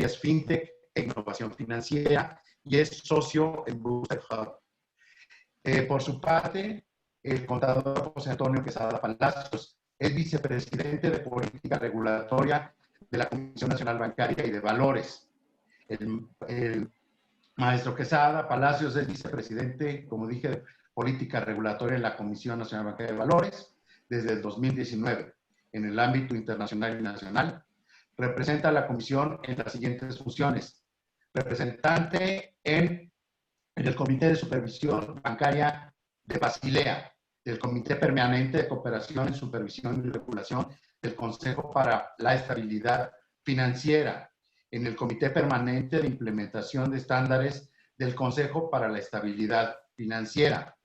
tecnologías fintech e innovación financiera y es socio en Booster Hub. Por su parte, el contador José Antonio Quesada Palacios es vicepresidente de Política Regulatoria de la Comisión Nacional Bancaria y de Valores. El maestro Quesada Palacios es vicepresidente, como dije, de Política Regulatoria en la Comisión Nacional Bancaria de Valores desde el 2019. En el ámbito internacional y nacional, representa a la Comisión en las siguientes funciones. Representante en el Comité de Supervisión Bancaria de Basilea, del Comité Permanente de Cooperación, Supervisión y Regulación del Consejo para la Estabilidad Financiera, en el Comité Permanente de Implementación de Estándares del Consejo para la Estabilidad Financiera,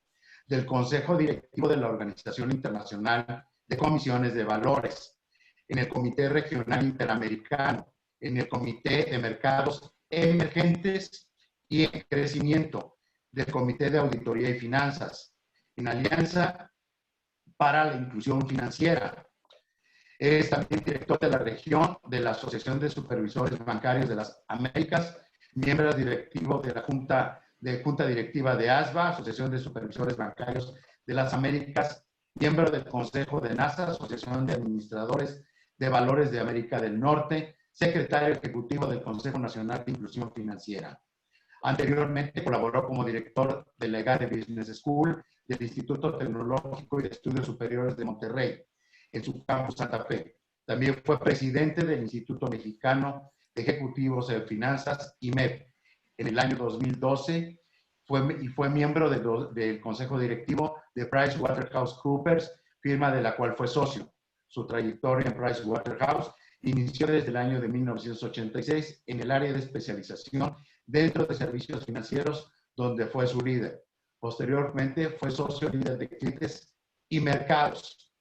del Consejo Directivo de la Organización Internacional de Comisiones de Valores, en el Comité Regional Interamericano, en el Comité de Mercados Emergentes y en Crecimiento, del Comité de Auditoría y Finanzas, en Alianza para la Inclusión Financiera. Es también director de la región de la Asociación de Supervisores Bancarios de las Américas, miembro directivo de la Junta Directiva de ASBA, Asociación de Supervisores Bancarios de las Américas, miembro del Consejo de NASA, Asociación de Administradores de Valores de América del Norte, secretario ejecutivo del Consejo Nacional de Inclusión Financiera. Anteriormente colaboró como director de la EGADE Business School del Instituto Tecnológico y de Estudios Superiores de Monterrey, en su campus Santa Fe. También fue presidente del Instituto Mexicano de Ejecutivos de Finanzas, IMEF. En el año 2012 fue miembro del Consejo Directivo de PricewaterhouseCoopers, firma de la cual fue socio. Su trayectoria en Pricewaterhouse inició desde el año de 1986 en el área de especialización dentro de servicios financieros, donde fue su líder. Posteriormente fue socio líder de clientes y mercados.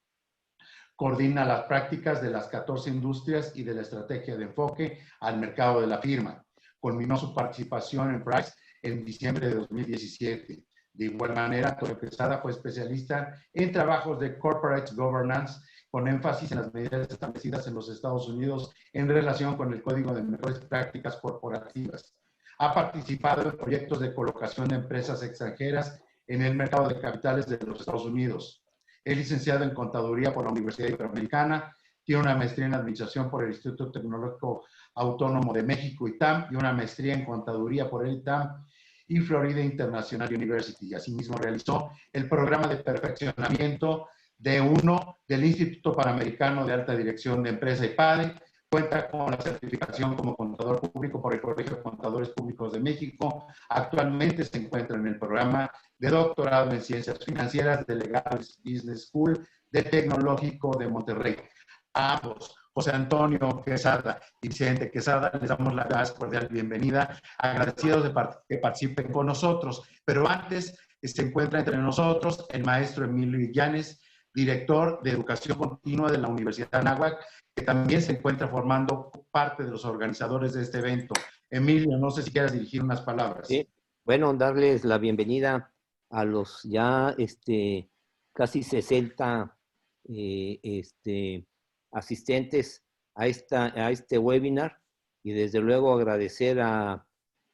Coordina las prácticas de las 14 industrias y de la estrategia de enfoque al mercado de la firma. Culminó su participación en Price en diciembre de 2017. De igual manera, Antonio Quesada fue especialista en trabajos de corporate governance, con énfasis en las medidas establecidas en los Estados Unidos en relación con el Código de Mejores Prácticas Corporativas. Ha participado en proyectos de colocación de empresas extranjeras en el mercado de capitales de los Estados Unidos. Es licenciado en Contaduría por la Universidad Iberoamericana, tiene una maestría en Administración por el Instituto Tecnológico Autónomo de México, ITAM, y una maestría en Contaduría por el ITAM y Florida International University. Asimismo, realizó el programa de perfeccionamiento D1 del Instituto Panamericano de Alta Dirección de Empresa IPADE. Cuenta con la certificación como contador público por el Colegio de Contadores Públicos de México. Actualmente se encuentra en el programa de doctorado en Ciencias Financieras del Legal Business School del Tecnológico de Monterrey. A ambos, José Antonio Quesada y Vicente Quesada, les damos la más cordial bienvenida, agradecidos de que participen con nosotros. Pero antes se encuentra entre nosotros el maestro Emilio Illanes, director de Educación Continua de la Universidad de Anáhuac, que también se encuentra formando parte de los organizadores de este evento. Emilio, no sé si quieres dirigir unas palabras. Sí, bueno, darles la bienvenida a los ya casi 60 asistentes a este webinar, y desde luego agradecer a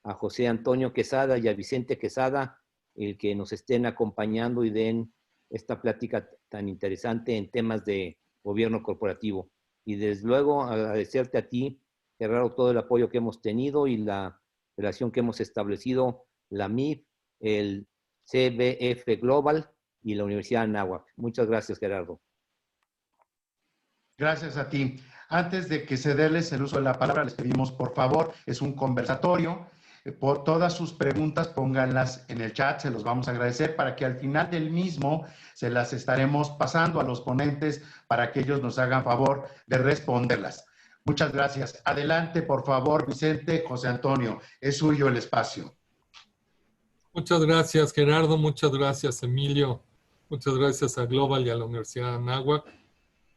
José Antonio Quesada y a Vicente Quesada el que nos estén acompañando y den esta plática tan interesante en temas de gobierno corporativo. Y desde luego agradecerte a ti, Gerardo, todo el apoyo que hemos tenido y la relación que hemos establecido, la MIP, el CBF Global y la Universidad de Anáhuac. Muchas gracias, Gerardo. Gracias a ti. Antes de que cederles el uso de la palabra, les pedimos, por favor, es un conversatorio. Por todas sus preguntas, pónganlas en el chat, se los vamos a agradecer para que al final del mismo se las estaremos pasando a los ponentes para que ellos nos hagan favor de responderlas. Muchas gracias. Adelante, por favor, Vicente, José Antonio, es suyo el espacio. Muchas gracias, Gerardo. Muchas gracias, Emilio. Muchas gracias a Global y a la Universidad de Anáhuac.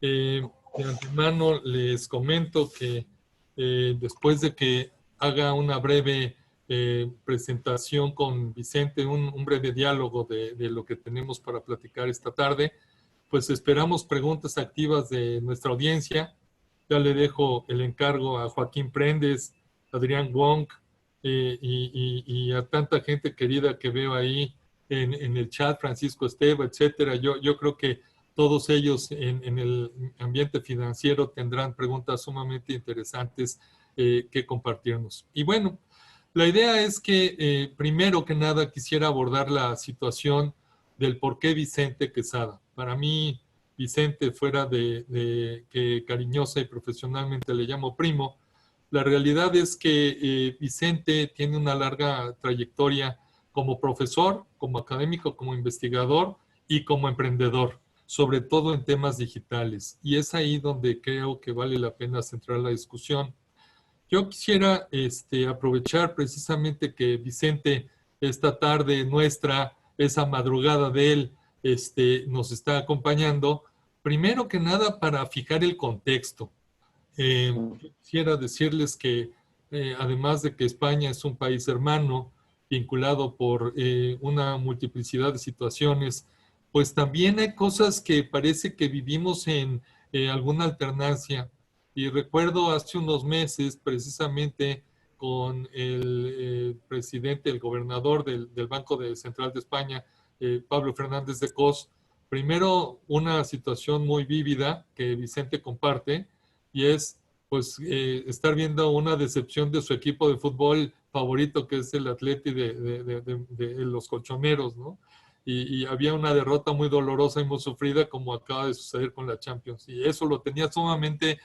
De antemano les comento que después de que haga una breve presentación con Vicente, un breve diálogo de lo que tenemos para platicar esta tarde, pues esperamos preguntas activas de nuestra audiencia. Ya le dejo el encargo a Joaquín Prendes Adrián Wong, y a tanta gente querida que veo ahí en el chat, Francisco Esteva, etcétera. Yo creo que todos ellos en el ambiente financiero tendrán preguntas sumamente interesantes que compartirnos. Y bueno, la idea es que primero que nada quisiera abordar la situación del por qué Vicente Quesada. Para mí, Vicente, fuera de que cariñosa y profesionalmente le llamo primo, la realidad es que Vicente tiene una larga trayectoria como profesor, como académico, como investigador y como emprendedor, sobre todo en temas digitales. Y es ahí donde creo que vale la pena centrar la discusión. Yo quisiera aprovechar precisamente que Vicente, esta tarde nuestra, esa madrugada de él, nos está acompañando, primero que nada para fijar el contexto. Quisiera decirles que además de que España es un país hermano, vinculado por una multiplicidad de situaciones, pues también hay cosas que parece que vivimos en alguna alternancia. Y recuerdo hace unos meses, precisamente con el presidente, el gobernador del Banco Central de España, Pablo Fernández de Cos, primero una situación muy vívida que Vicente comparte, y es pues estar viendo una decepción de su equipo de fútbol favorito, que es el Atleti de los colchoneros, ¿no? Y había una derrota muy dolorosa y muy sufrida, como acaba de suceder con la Champions. Y eso lo tenía sumamente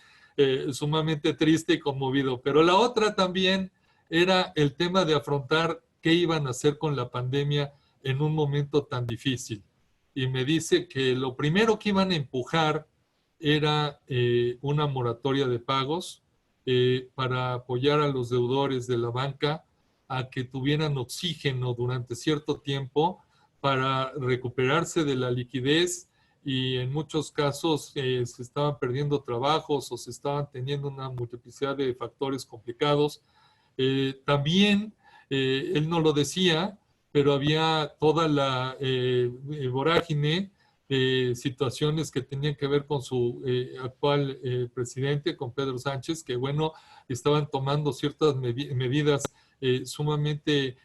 triste y conmovido. Pero la otra también era el tema de afrontar qué iban a hacer con la pandemia en un momento tan difícil. Y me dice que lo primero que iban a empujar era una moratoria de pagos para apoyar a los deudores de la banca a que tuvieran oxígeno durante cierto tiempo para recuperarse de la liquidez, y en muchos casos se estaban perdiendo trabajos o se estaban teniendo una multiplicidad de factores complicados. También, él no lo decía, pero había toda la vorágine de situaciones que tenían que ver con su actual presidente, con Pedro Sánchez, que bueno, estaban tomando ciertas medidas sumamente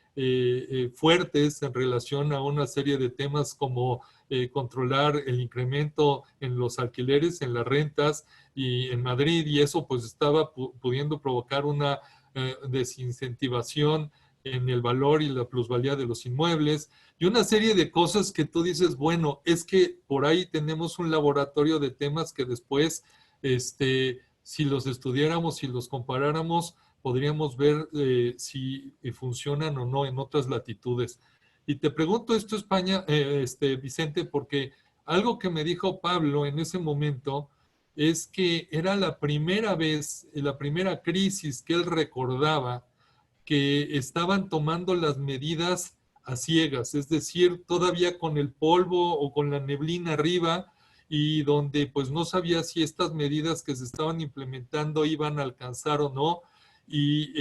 fuertes en relación a una serie de temas como controlar el incremento en los alquileres, en las rentas y en Madrid, y eso pues estaba pudiendo provocar una desincentivación en el valor y la plusvalía de los inmuebles, y una serie de cosas que tú dices, bueno, es que por ahí tenemos un laboratorio de temas que después, si los estudiáramos, si los comparáramos, podríamos ver si funcionan o no en otras latitudes. Y te pregunto esto, España, Vicente, porque algo que me dijo Pablo en ese momento es que era la primera vez, la primera crisis que él recordaba que estaban tomando las medidas a ciegas, es decir, todavía con el polvo o con la neblina arriba, y donde pues no sabía si estas medidas que se estaban implementando iban a alcanzar o no, y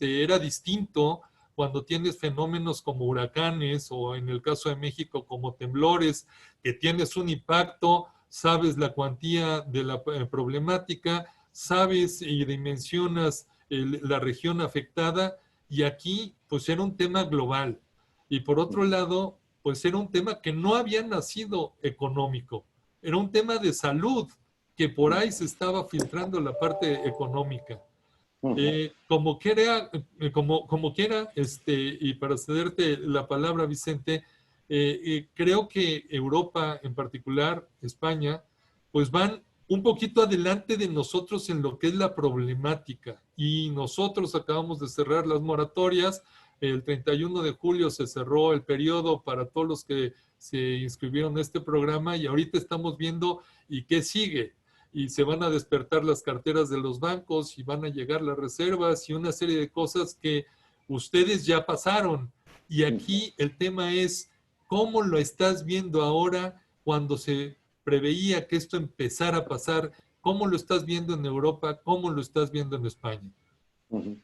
era distinto cuando tienes fenómenos como huracanes o en el caso de México como temblores, que tienes un impacto, sabes la cuantía de la problemática, sabes y dimensionas la región afectada, y aquí pues era un tema global. Y por otro lado, pues era un tema que no había nacido económico, era un tema de salud, que por ahí se estaba filtrando la parte económica. Como quiera, y para cederte la palabra, Vicente, creo que Europa, en particular España, pues van un poquito adelante de nosotros en lo que es la problemática. Y nosotros acabamos de cerrar las moratorias. El 31 de julio se cerró el periodo para todos los que se inscribieron a este programa, y ahorita estamos viendo y qué sigue. Y se van a despertar las carteras de los bancos y van a llegar las reservas y una serie de cosas que ustedes ya pasaron. Y aquí el tema es, ¿cómo lo estás viendo ahora cuando se preveía que esto empezara a pasar? ¿Cómo lo estás viendo en Europa? ¿Cómo lo estás viendo en España? Muy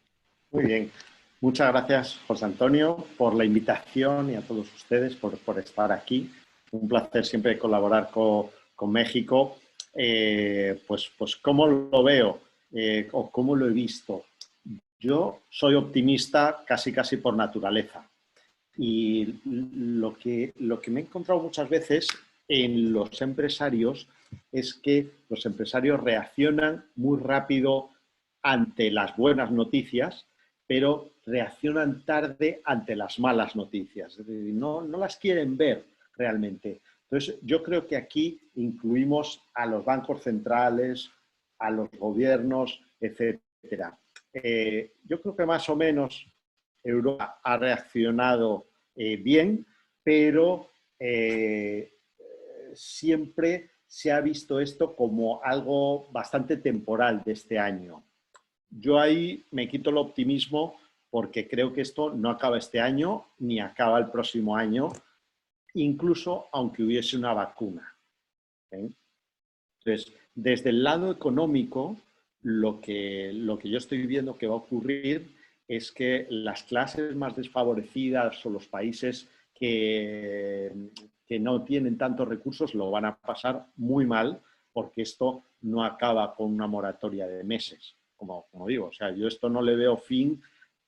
bien. Muchas gracias, José Antonio, por la invitación, y a todos ustedes por estar aquí. Un placer siempre colaborar con México. Pues cómo lo veo o cómo lo he visto. Yo soy optimista casi por naturaleza. Y lo que me he encontrado muchas veces en los empresarios es que los empresarios reaccionan muy rápido ante las buenas noticias, pero reaccionan tarde ante las malas noticias. Es decir, no las quieren ver realmente. Entonces, yo creo que aquí incluimos a los bancos centrales, a los gobiernos, etcétera. Yo creo que más o menos Europa ha reaccionado bien, pero siempre se ha visto esto como algo bastante temporal de este año. Yo ahí me quito el optimismo porque creo que esto no acaba este año ni acaba el próximo año, incluso aunque hubiese una vacuna. Entonces, desde el lado económico, lo que yo estoy viendo que va a ocurrir es que las clases más desfavorecidas o los países que no tienen tantos recursos lo van a pasar muy mal porque esto no acaba con una moratoria de meses, como digo. O sea, yo esto no le veo fin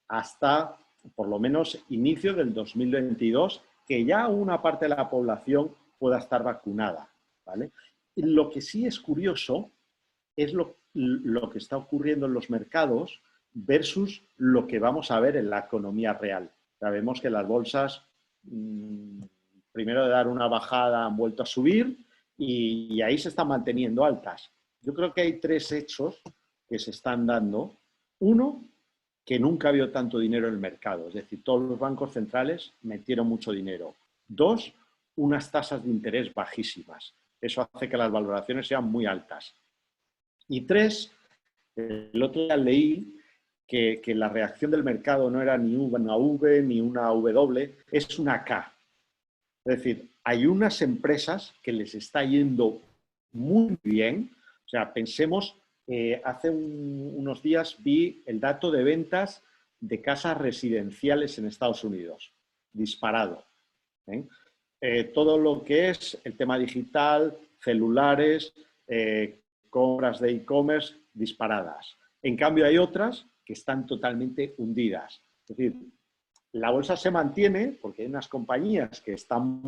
hasta por lo menos inicio del 2022, que ya una parte de la población pueda estar vacunada, ¿vale? Lo que sí es curioso es lo que está ocurriendo en los mercados versus lo que vamos a ver en la economía real. Sabemos que las bolsas, primero de dar una bajada, han vuelto a subir y ahí se están manteniendo altas. Yo creo que hay tres hechos que se están dando. Uno, que nunca ha habido tanto dinero en el mercado, es decir, todos los bancos centrales metieron mucho dinero. Dos, unas tasas de interés bajísimas. Eso hace que las valoraciones sean muy altas. Y tres, el otro día leí que la reacción del mercado no era ni una V ni una W, es una K. Es decir, hay unas empresas que les está yendo muy bien. O sea, pensemos, hace unos días vi el dato de ventas de casas residenciales en Estados Unidos, disparado. Todo lo que es el tema digital, celulares, compras de e-commerce disparadas. En cambio, hay otras que están totalmente hundidas. Es decir, la bolsa se mantiene porque hay unas compañías que están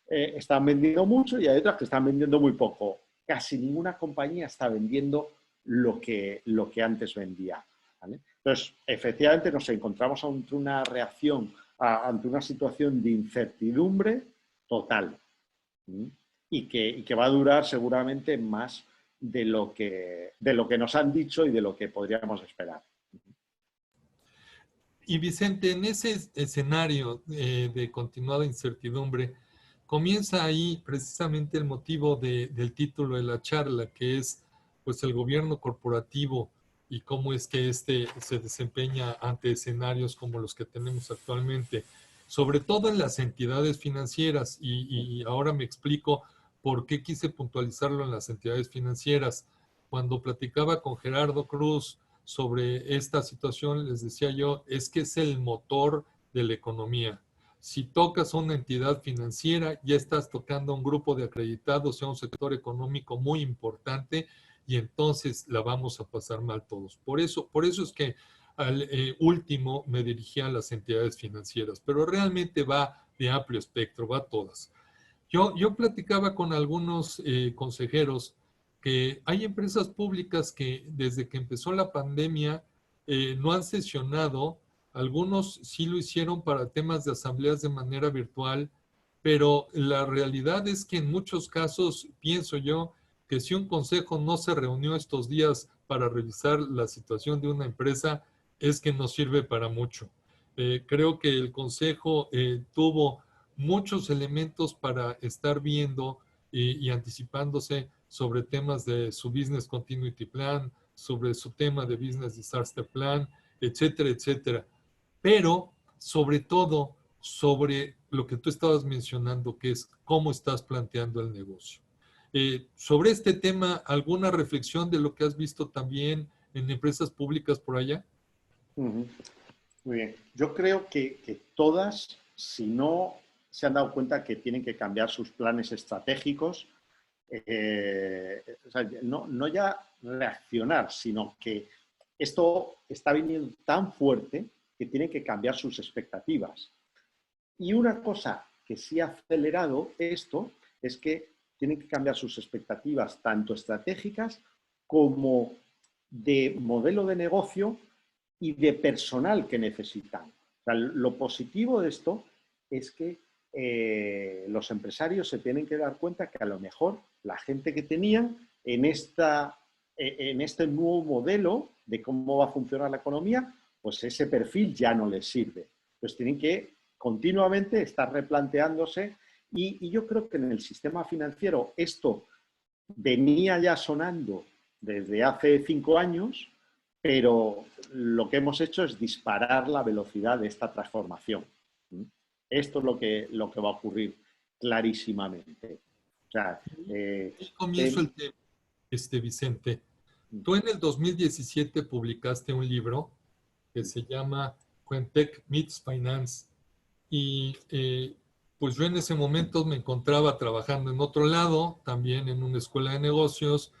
están vendiendo mucho y hay otras que están vendiendo muy poco. Casi ninguna compañía está vendiendo lo que antes vendía, ¿vale? Entonces, efectivamente nos encontramos ante una reacción, ante una situación de incertidumbre total, ¿sí? y que va a durar seguramente más de lo que nos han dicho y de lo que podríamos esperar. Y Vicente, en ese escenario de continuada incertidumbre, comienza ahí precisamente el motivo del título de la charla, que es pues el gobierno corporativo y cómo es que este se desempeña ante escenarios como los que tenemos actualmente, sobre todo en las entidades financieras. Y ahora me explico por qué quise puntualizarlo en las entidades financieras. Cuando platicaba con Gerardo Cruz sobre esta situación, les decía yo, es que es el motor de la economía. Si tocas a una entidad financiera, ya estás tocando a un grupo de acreditados, a un sector económico muy importante, y entonces la vamos a pasar mal todos. Por eso es que al último me dirigía a las entidades financieras, pero realmente va de amplio espectro, va a todas. Yo platicaba con algunos consejeros que hay empresas públicas que desde que empezó la pandemia no han sesionado. Algunos sí lo hicieron para temas de asambleas de manera virtual, pero la realidad es que en muchos casos pienso yo que si un consejo no se reunió estos días para revisar la situación de una empresa, es que no sirve para mucho. Creo que el consejo tuvo muchos elementos para estar viendo y anticipándose sobre temas de su Business Continuity Plan, sobre su tema de Business Disaster Plan, etcétera, etcétera. Pero, sobre todo, sobre lo que tú estabas mencionando, que es cómo estás planteando el negocio. Sobre este tema, ¿alguna reflexión de lo que has visto también en empresas públicas por allá? Muy bien. Yo creo que todas, si no se han dado cuenta que tienen que cambiar sus planes estratégicos, o sea, no ya reaccionar, sino que esto está viniendo tan fuerte que tienen que cambiar sus expectativas. Y una cosa que sí ha acelerado esto es que tienen que cambiar sus expectativas tanto estratégicas como de modelo de negocio y de personal que necesitan. O sea, lo positivo de esto es que los empresarios se tienen que dar cuenta que a lo mejor la gente que tenían en este nuevo modelo de cómo va a funcionar la economía, pues ese perfil ya no les sirve. Pues tienen que continuamente estar replanteándose y yo creo que en el sistema financiero esto venía ya sonando desde hace 5 años, pero lo que hemos hecho es disparar la velocidad de esta transformación. Esto es lo que va a ocurrir clarísimamente. O sea, comienzo el tema, Vicente. Tú en el 2017 publicaste un libro que se llama When Tech Meets Finance. Y pues yo en ese momento me encontraba trabajando en otro lado, también en una escuela de negocios,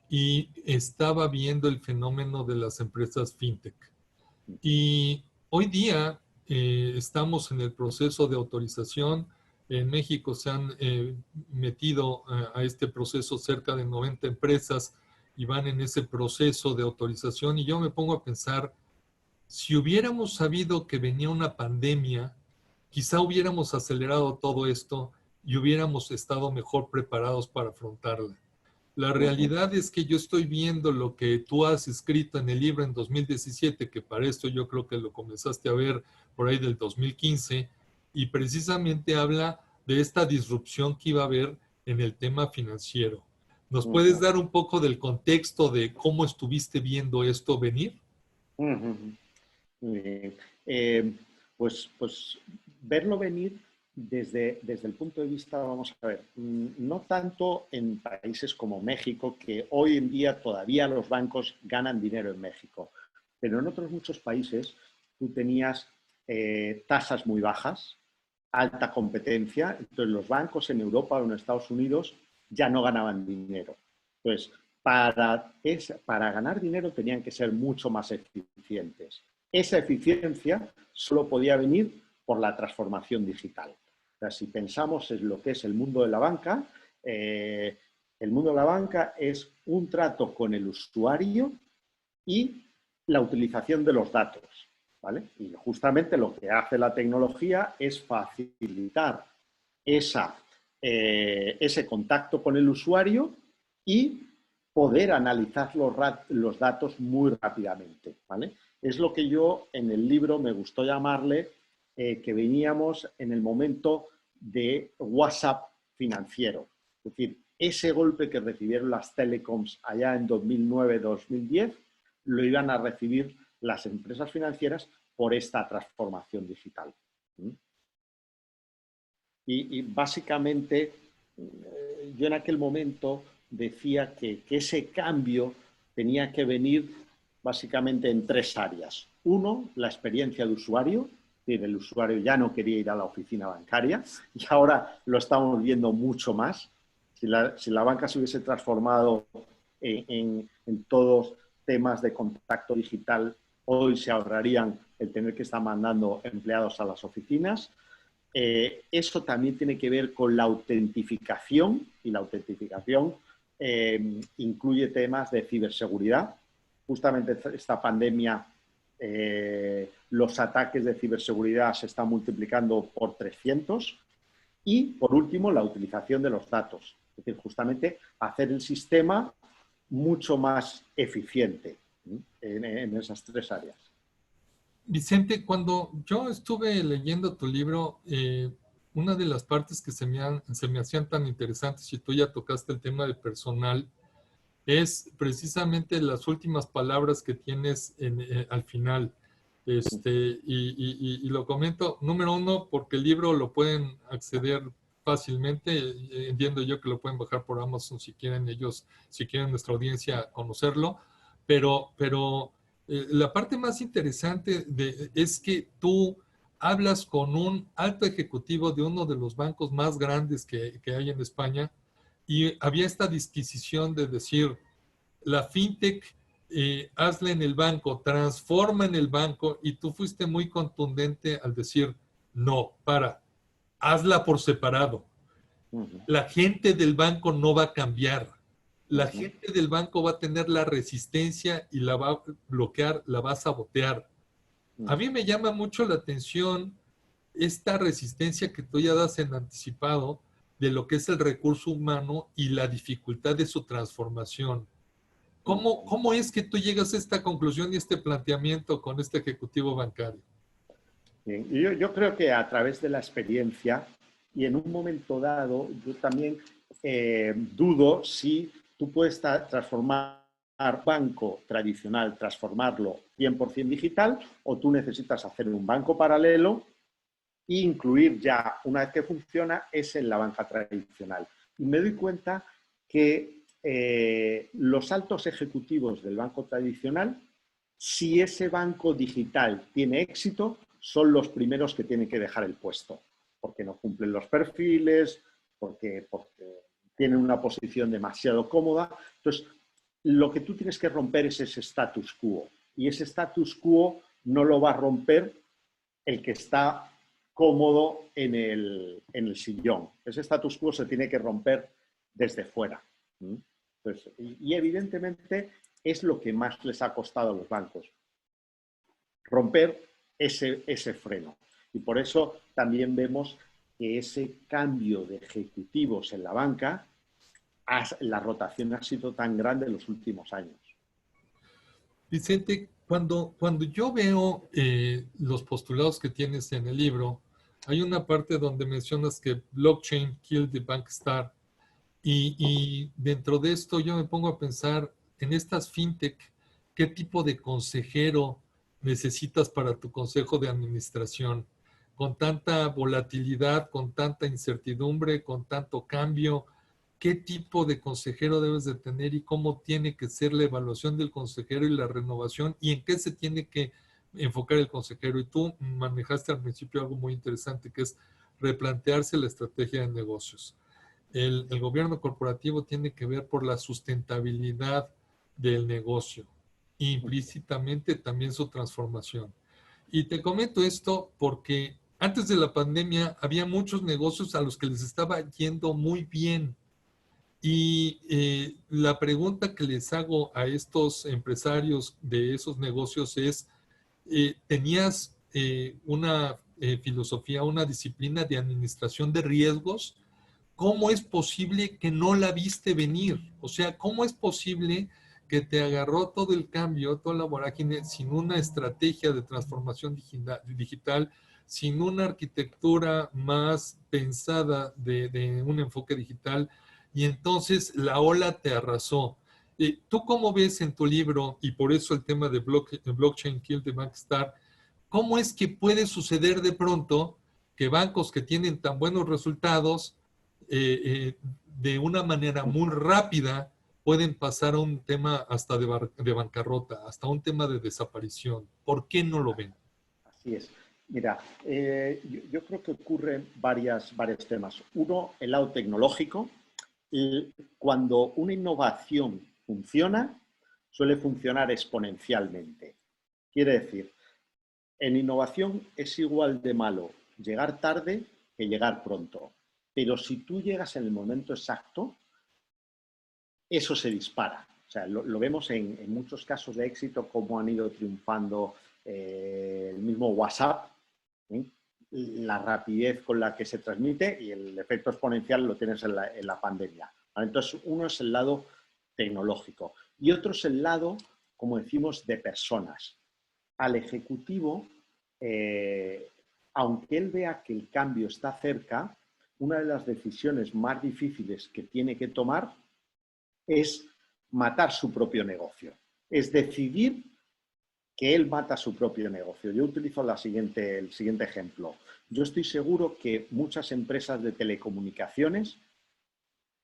y estaba viendo el fenómeno de las empresas fintech. Y hoy día estamos en el proceso de autorización. En México se han metido a este proceso cerca de 90 empresas y van en ese proceso de autorización. Y yo me pongo a pensar, si hubiéramos sabido que venía una pandemia, quizá hubiéramos acelerado todo esto y hubiéramos estado mejor preparados para afrontarla. La realidad es que yo estoy viendo lo que tú has escrito en el libro en 2017, que para esto yo creo que lo comenzaste a ver por ahí del 2015, y precisamente habla de esta disrupción que iba a haber en el tema financiero. ¿Nos puedes dar un poco del contexto de cómo estuviste viendo esto venir? Pues verlo venir desde el punto de vista, vamos a ver, no tanto en países como México, que hoy en día todavía los bancos ganan dinero en México, pero en otros muchos países tú tenías tasas muy bajas, alta competencia, entonces los bancos en Europa o en Estados Unidos ya no ganaban dinero. Entonces, para ganar dinero tenían que ser mucho más eficientes. Esa eficiencia solo podía venir por la transformación digital. O sea, si pensamos en lo que es el mundo de la banca, el mundo de la banca es un trato con el usuario y la utilización de los datos, ¿vale? Y justamente lo que hace la tecnología es facilitar ese contacto con el usuario y poder analizar los datos muy rápidamente, ¿vale? Es lo que yo en el libro me gustó llamarle que veníamos en el momento de WhatsApp financiero. Es decir, ese golpe que recibieron las telecoms allá en 2009-2010 lo iban a recibir las empresas financieras por esta transformación digital. Y básicamente yo en aquel momento decía que ese cambio tenía que venir básicamente en 3 áreas. Uno, la experiencia de usuario. Es decir, el usuario ya no quería ir a la oficina bancaria y ahora lo estamos viendo mucho más. Si la banca se hubiese transformado en todos temas de contacto digital, hoy se ahorrarían el tener que estar mandando empleados a las oficinas. Eso también tiene que ver con la autentificación y la autentificación incluye temas de ciberseguridad. Justamente esta pandemia, los ataques de ciberseguridad se están multiplicando por 300. Y, por último, la utilización de los datos. Es decir, justamente hacer el sistema mucho más eficiente en esas 3 áreas. Vicente, cuando yo estuve leyendo tu libro, una de las partes que se me hacían tan interesantes, y tú ya tocaste el tema de personal, es precisamente las últimas palabras que tienes al final. Y lo comento, número 1, porque el libro lo pueden acceder fácilmente. Entiendo yo que lo pueden bajar por Amazon si quieren nuestra audiencia conocerlo. Pero la parte más interesante es que tú hablas con un alto ejecutivo de uno de los bancos más grandes que hay en España, y había esta disquisición de decir, la fintech hazla en el banco, transforma en el banco, y tú fuiste muy contundente al decir, no, hazla por separado. La gente del banco no va a cambiar. La gente del banco va a tener la resistencia y la va a bloquear, la va a sabotear. A mí me llama mucho la atención esta resistencia que tú ya das en anticipado de lo que es el recurso humano y la dificultad de su transformación. ¿Cómo es que tú llegas a esta conclusión y este planteamiento con este ejecutivo bancario? Bien, yo creo que a través de la experiencia y en un momento dado, yo también dudo si tú puedes transformar banco tradicional, transformarlo 100% digital, o tú necesitas hacer un banco paralelo e incluir ya, una vez que funciona, es en la banca tradicional. Y me doy cuenta que los altos ejecutivos del banco tradicional, si ese banco digital tiene éxito, son los primeros que tienen que dejar el puesto, porque no cumplen los perfiles, porque tienen una posición demasiado cómoda. Entonces, lo que tú tienes que romper es ese status quo, y ese status quo no lo va a romper el que está cómodo en el sillón. Ese status quo se tiene que romper desde fuera. Entonces, y evidentemente es lo que más les ha costado a los bancos, romper ese freno. Y por eso también vemos que ese cambio de ejecutivos en la banca, la rotación ha sido tan grande en los últimos años. Vicente, cuando yo veo los postulados que tienes en el libro, hay una parte donde mencionas que blockchain killed the bank star, y dentro de esto yo me pongo a pensar en estas fintech, ¿qué tipo de consejero necesitas para tu consejo de administración? Con tanta volatilidad, con tanta incertidumbre, con tanto cambio, ¿qué tipo de consejero debes de tener y cómo tiene que ser la evaluación del consejero y la renovación, y en qué se tiene que enfocar el consejero? Y tú manejaste al principio algo muy interesante, que es replantearse la estrategia de negocios. El gobierno corporativo tiene que ver por la sustentabilidad del negocio, implícitamente también su transformación. Y te comento esto porque antes de la pandemia había muchos negocios a los que les estaba yendo muy bien. Y la pregunta que les hago a estos empresarios de esos negocios es, ¿tenías una filosofía, una disciplina de administración de riesgos? ¿Cómo es posible que no la viste venir? O sea, ¿cómo es posible que te agarró todo el cambio, toda la vorágine, sin una estrategia de transformación digital, sin una arquitectura más pensada de un enfoque digital, y entonces la ola te arrasó? ¿Tú cómo ves en tu libro, y por eso el tema de Blockchain Kill the Bank Star, cómo es que puede suceder de pronto que bancos que tienen tan buenos resultados de una manera muy rápida pueden pasar a un tema hasta de bancarrota, hasta un tema de desaparición? ¿Por qué no lo ven? Así es. Mira, yo creo que ocurren varios temas. Uno, el lado tecnológico. Cuando una innovación funciona, suele funcionar exponencialmente. Quiere decir, en innovación es igual de malo llegar tarde que llegar pronto. Pero si tú llegas en el momento exacto, eso se dispara. O sea, lo vemos en muchos casos de éxito, cómo han ido triunfando el mismo WhatsApp, ¿sí? La rapidez con la que se transmite, y el efecto exponencial lo tienes en la pandemia. ¿Vale? Entonces, uno es el lado tecnológico y otro es el lado, como decimos, de personas. Al ejecutivo, aunque él vea que el cambio está cerca, una de las decisiones más difíciles que tiene que tomar es matar su propio negocio. Es decidir que él mata su propio negocio. Yo utilizo el siguiente ejemplo. Yo estoy seguro que muchas empresas de telecomunicaciones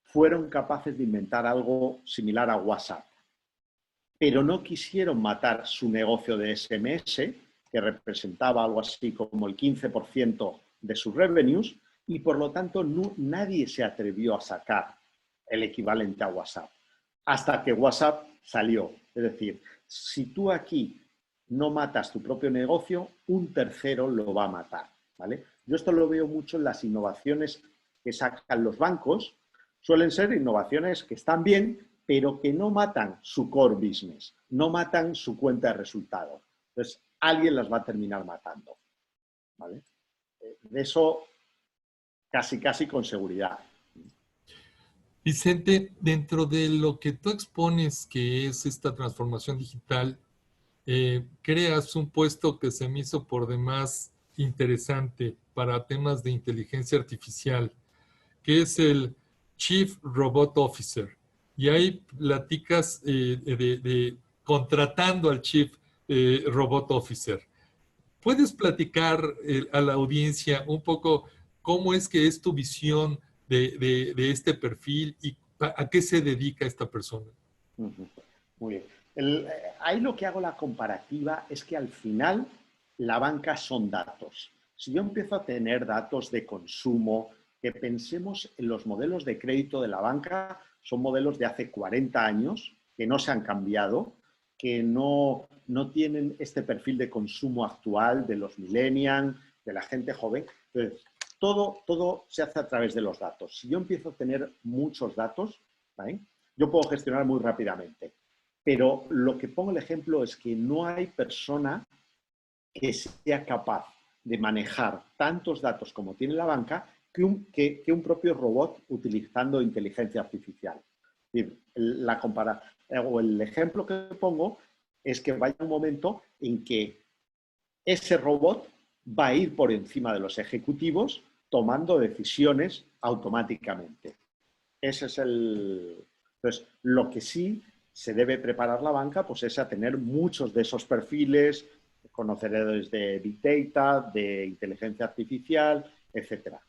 fueron capaces de inventar algo similar a WhatsApp, pero no quisieron matar su negocio de SMS, que representaba algo así como el 15% de sus revenues, y por lo tanto nadie se atrevió a sacar el equivalente a WhatsApp, hasta que WhatsApp salió. Es decir, si tú aquí no matas tu propio negocio, un tercero lo va a matar, ¿vale? Yo esto lo veo mucho en las innovaciones que sacan los bancos. Suelen ser innovaciones que están bien, pero que no matan su core business, no matan su cuenta de resultados. Entonces, alguien las va a terminar matando, ¿vale? De eso casi con seguridad. Vicente, dentro de lo que tú expones que es esta transformación digital, creas un puesto que se me hizo por demás interesante para temas de inteligencia artificial, que es el Chief Robot Officer. Y ahí platicas de contratando al Chief Robot Officer. ¿Puedes platicar a la audiencia un poco cómo es que es tu visión de este perfil y a qué se dedica esta persona? Muy bien. Ahí lo que hago la comparativa es que al final la banca son datos. Si yo empiezo a tener datos de consumo, que pensemos en los modelos de crédito de la banca, son modelos de hace 40 años que no se han cambiado, que no tienen este perfil de consumo actual de los millennials, de la gente joven. Entonces, todo se hace a través de los datos. Si yo empiezo a tener muchos datos, ¿vale?, yo puedo gestionar muy rápidamente. Pero lo que pongo el ejemplo es que no hay persona que sea capaz de manejar tantos datos como tiene la banca que un propio robot utilizando inteligencia artificial. El ejemplo que pongo es que vaya un momento en que ese robot va a ir por encima de los ejecutivos tomando decisiones automáticamente. Ese es el... Entonces, lo que sí se debe preparar la banca pues es a tener muchos de esos perfiles, conocedores de Big Data, de inteligencia artificial, etcétera.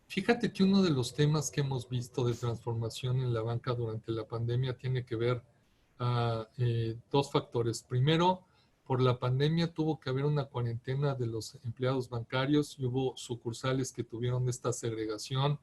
Fíjate que uno de los temas que hemos visto de transformación en la banca durante la pandemia tiene que ver a dos factores. Primero, por la pandemia tuvo que haber una cuarentena de los empleados bancarios y hubo sucursales que tuvieron esta segregación,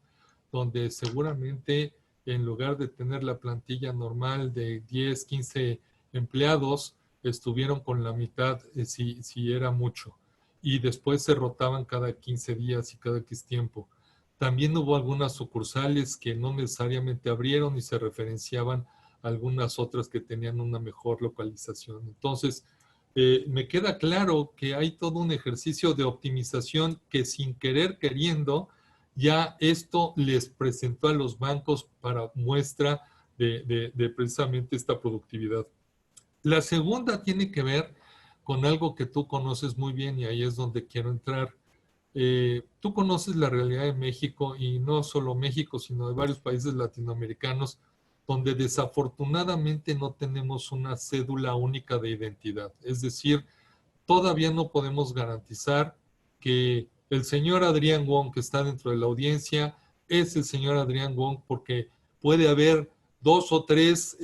donde seguramente en lugar de tener la plantilla normal de 10, 15 empleados, estuvieron con la mitad, si era mucho. Y después se rotaban cada 15 días y cada X tiempo. También hubo algunas sucursales que no necesariamente abrieron y se referenciaban a algunas otras que tenían una mejor localización. Entonces, me queda claro que hay todo un ejercicio de optimización que sin querer queriendo, ya esto les presentó a los bancos para muestra de precisamente esta productividad. La segunda tiene que ver con algo que tú conoces muy bien y ahí es donde quiero entrar. Tú conoces la realidad de México y no solo México, sino de varios países latinoamericanos donde desafortunadamente no tenemos una cédula única de identidad. Es decir, todavía no podemos garantizar que el señor Adrián Wong que está dentro de la audiencia es el señor Adrián Wong porque puede haber 2 o 3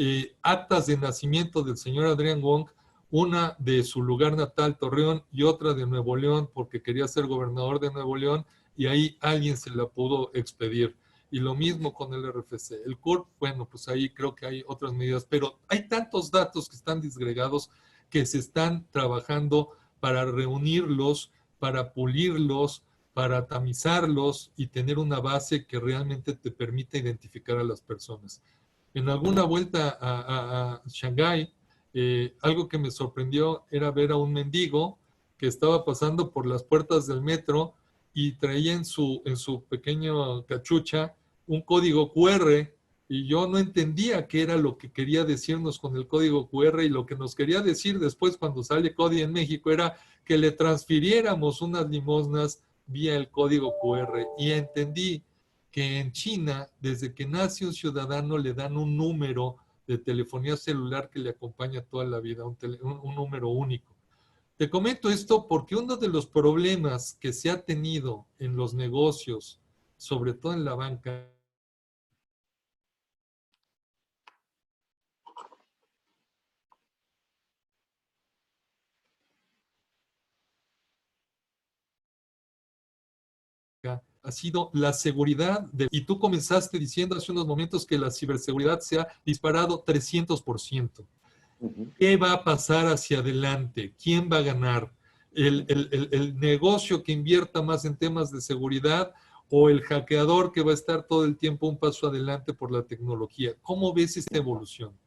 actas de nacimiento del señor Adrián Wong, una de su lugar natal, Torreón, y otra de Nuevo León, porque quería ser gobernador de Nuevo León, y ahí alguien se la pudo expedir. Y lo mismo con el RFC. El CURP, bueno, pues ahí creo que hay otras medidas, pero hay tantos datos que están disgregados que se están trabajando para reunirlos, para pulirlos, para tamizarlos y tener una base que realmente te permita identificar a las personas. En alguna vuelta a Shanghái, algo que me sorprendió era ver a un mendigo que estaba pasando por las puertas del metro y traía en su pequeña cachucha un código QR y yo no entendía qué era lo que quería decirnos con el código QR y lo que nos quería decir después cuando sale CODI en México era que le transfiriéramos unas limosnas vía el código QR y entendí que en China, desde que nace un ciudadano, le dan un número de telefonía celular que le acompaña toda la vida, un número único. Te comento esto porque uno de los problemas que se ha tenido en los negocios, sobre todo en la banca, ha sido la seguridad. Y tú comenzaste diciendo hace unos momentos que la ciberseguridad se ha disparado 300%. ¿Qué va a pasar hacia adelante? ¿Quién va a ganar? ¿El negocio que invierta más en temas de seguridad o el hackeador que va a estar todo el tiempo un paso adelante por la tecnología? ¿Cómo ves esta evolución?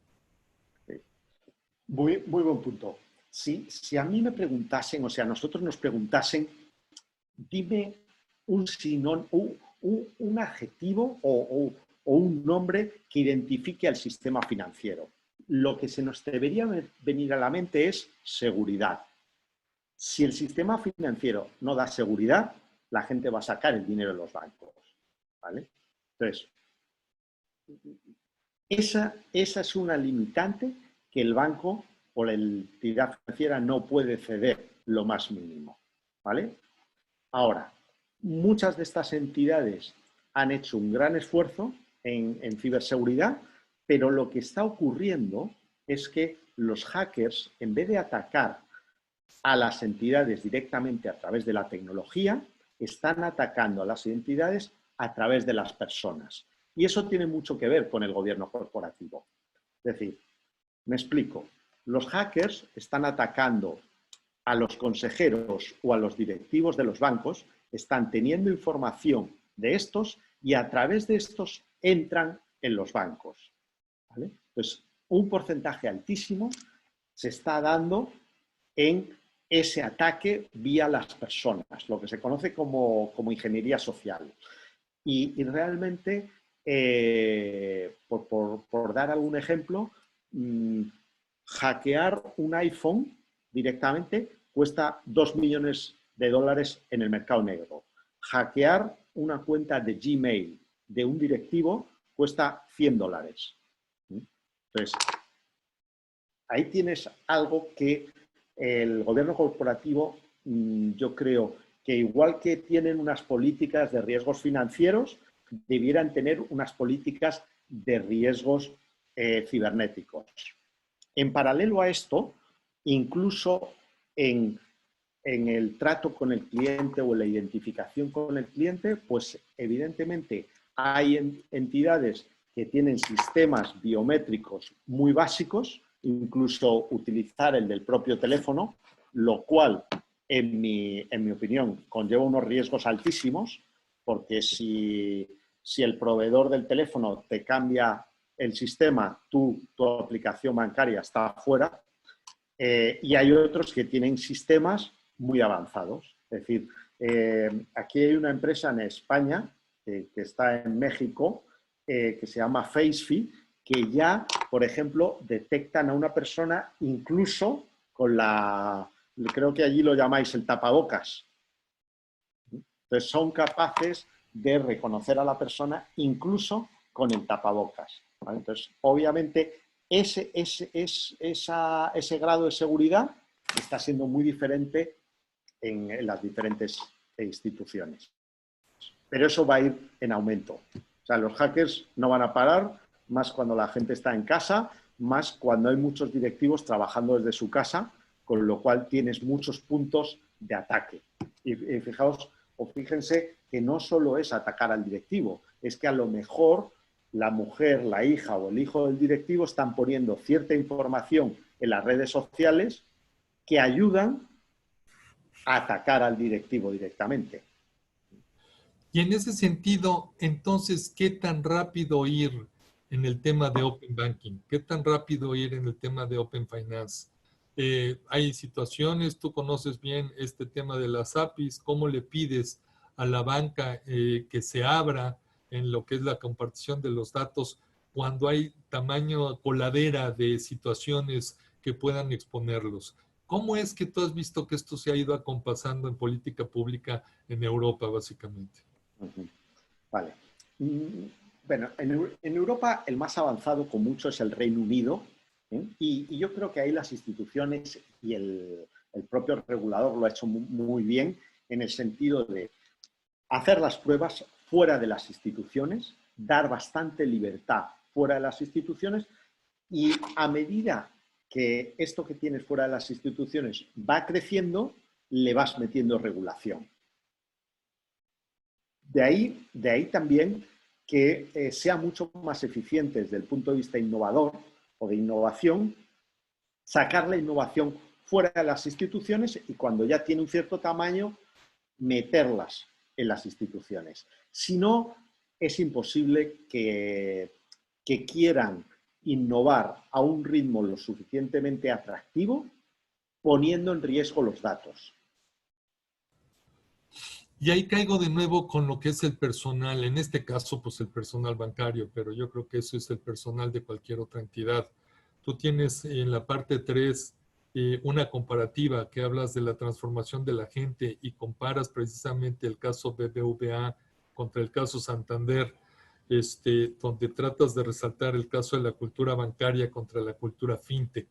Muy buen punto. Si a mí me preguntasen, o sea, nosotros nos preguntasen, dime un adjetivo o un nombre que identifique al sistema financiero. Lo que se nos debería venir a la mente es seguridad. Si el sistema financiero no da seguridad, la gente va a sacar el dinero de los bancos, ¿vale? Entonces, esa es una limitante que el banco o la entidad financiera no puede ceder lo más mínimo, ¿vale? Ahora, muchas de estas entidades han hecho un gran esfuerzo en ciberseguridad, pero lo que está ocurriendo es que los hackers, en vez de atacar a las entidades directamente a través de la tecnología, están atacando a las entidades a través de las personas. Y eso tiene mucho que ver con el gobierno corporativo. Es decir, me explico, los hackers están atacando a los consejeros o a los directivos de los bancos, están teniendo información de estos y a través de estos entran en los bancos, ¿vale? Pues un porcentaje altísimo se está dando en ese ataque vía las personas, lo que se conoce como ingeniería social. Y realmente, por dar algún ejemplo, hackear un iPhone directamente cuesta $2 millones en el mercado negro. Hackear una cuenta de Gmail de un directivo cuesta $100. Entonces, ahí tienes algo que el gobierno corporativo, yo creo que igual que tienen unas políticas de riesgos financieros, debieran tener unas políticas de riesgos cibernéticos. En paralelo a esto, incluso en el trato con el cliente o en la identificación con el cliente, pues evidentemente hay entidades que tienen sistemas biométricos muy básicos, incluso utilizar el del propio teléfono, lo cual, en mi opinión, conlleva unos riesgos altísimos, porque si el proveedor del teléfono te cambia el sistema, tu aplicación bancaria está fuera, y hay otros que tienen sistemas muy avanzados. Es decir, aquí hay una empresa en España que está en México, que se llama FaceFi, que ya, por ejemplo, detectan a una persona incluso con creo que allí lo llamáis el tapabocas. Entonces son capaces de reconocer a la persona incluso con el tapabocas, ¿vale? Entonces, obviamente, ese grado de seguridad está siendo muy diferente en las diferentes instituciones. Pero eso va a ir en aumento. O sea, los hackers no van a parar, más cuando la gente está en casa, más cuando hay muchos directivos trabajando desde su casa, con lo cual tienes muchos puntos de ataque. Y fijaos, o fíjense que no solo es atacar al directivo, es que a lo mejor la mujer, la hija o el hijo del directivo están poniendo cierta información en las redes sociales que ayudan a atacar al directivo directamente. Y en ese sentido, entonces, ¿qué tan rápido ir en el tema de Open Banking? ¿Qué tan rápido ir en el tema de Open Finance? Hay situaciones, tú conoces bien este tema de las APIs, ¿cómo le pides a la banca que se abra en lo que es la compartición de los datos cuando hay tamaño coladera de situaciones que puedan exponerlos? ¿Cómo es que tú has visto que esto se ha ido acompasando en política pública en Europa, básicamente? Vale. Bueno, en Europa el más avanzado con mucho es el Reino Unido, ¿eh? Y yo creo que ahí las instituciones y el propio regulador lo ha hecho muy bien en el sentido de hacer las pruebas fuera de las instituciones, dar bastante libertad fuera de las instituciones y a medida que esto que tienes fuera de las instituciones va creciendo, le vas metiendo regulación. De ahí también que sea mucho más eficiente desde el punto de vista innovador o de innovación sacar la innovación fuera de las instituciones y cuando ya tiene un cierto tamaño, meterlas en las instituciones. Si no, es imposible que quieran innovar a un ritmo lo suficientemente atractivo, poniendo en riesgo los datos. Y ahí caigo de nuevo con lo que es el personal, en este caso, pues el personal bancario, pero yo creo que eso es el personal de cualquier otra entidad. Tú tienes en la parte 3 una comparativa que hablas de la transformación de la gente y comparas precisamente el caso BBVA contra el caso Santander, donde tratas de resaltar el caso de la cultura bancaria contra la cultura fintech.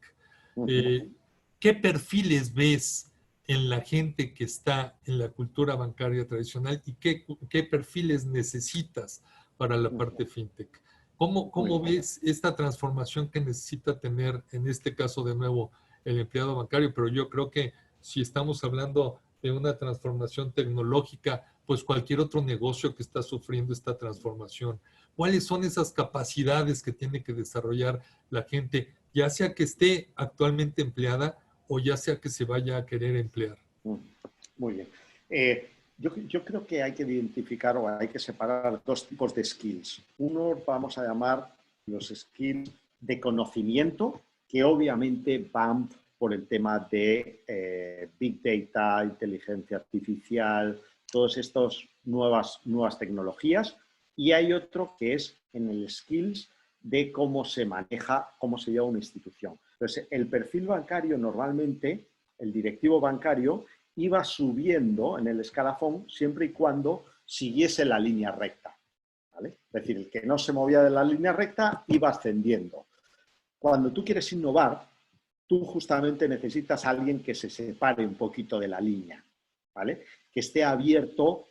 ¿Qué perfiles ves en la gente que está en la cultura bancaria tradicional y qué perfiles necesitas para la parte fintech? ¿Cómo ves esta transformación que necesita tener, en este caso de nuevo, el empleado bancario? Pero yo creo que si estamos hablando de una transformación tecnológica, pues cualquier otro negocio que está sufriendo esta transformación. ¿Cuáles son esas capacidades que tiene que desarrollar la gente, ya sea que esté actualmente empleada o ya sea que se vaya a querer emplear? Muy bien. Yo creo que hay que identificar o hay que separar dos tipos de skills. Uno vamos a llamar los skills de conocimiento, que obviamente van por el tema de Big Data, inteligencia artificial, todas estas nuevas tecnologías. Y hay otro que es en el skills de cómo se maneja, cómo se lleva una institución. Entonces, el perfil bancario normalmente, el directivo bancario, iba subiendo en el escalafón siempre y cuando siguiese la línea recta, ¿vale? Es decir, el que no se movía de la línea recta iba ascendiendo. Cuando tú quieres innovar, tú justamente necesitas a alguien que se separe un poquito de la línea, ¿vale? Que esté abierto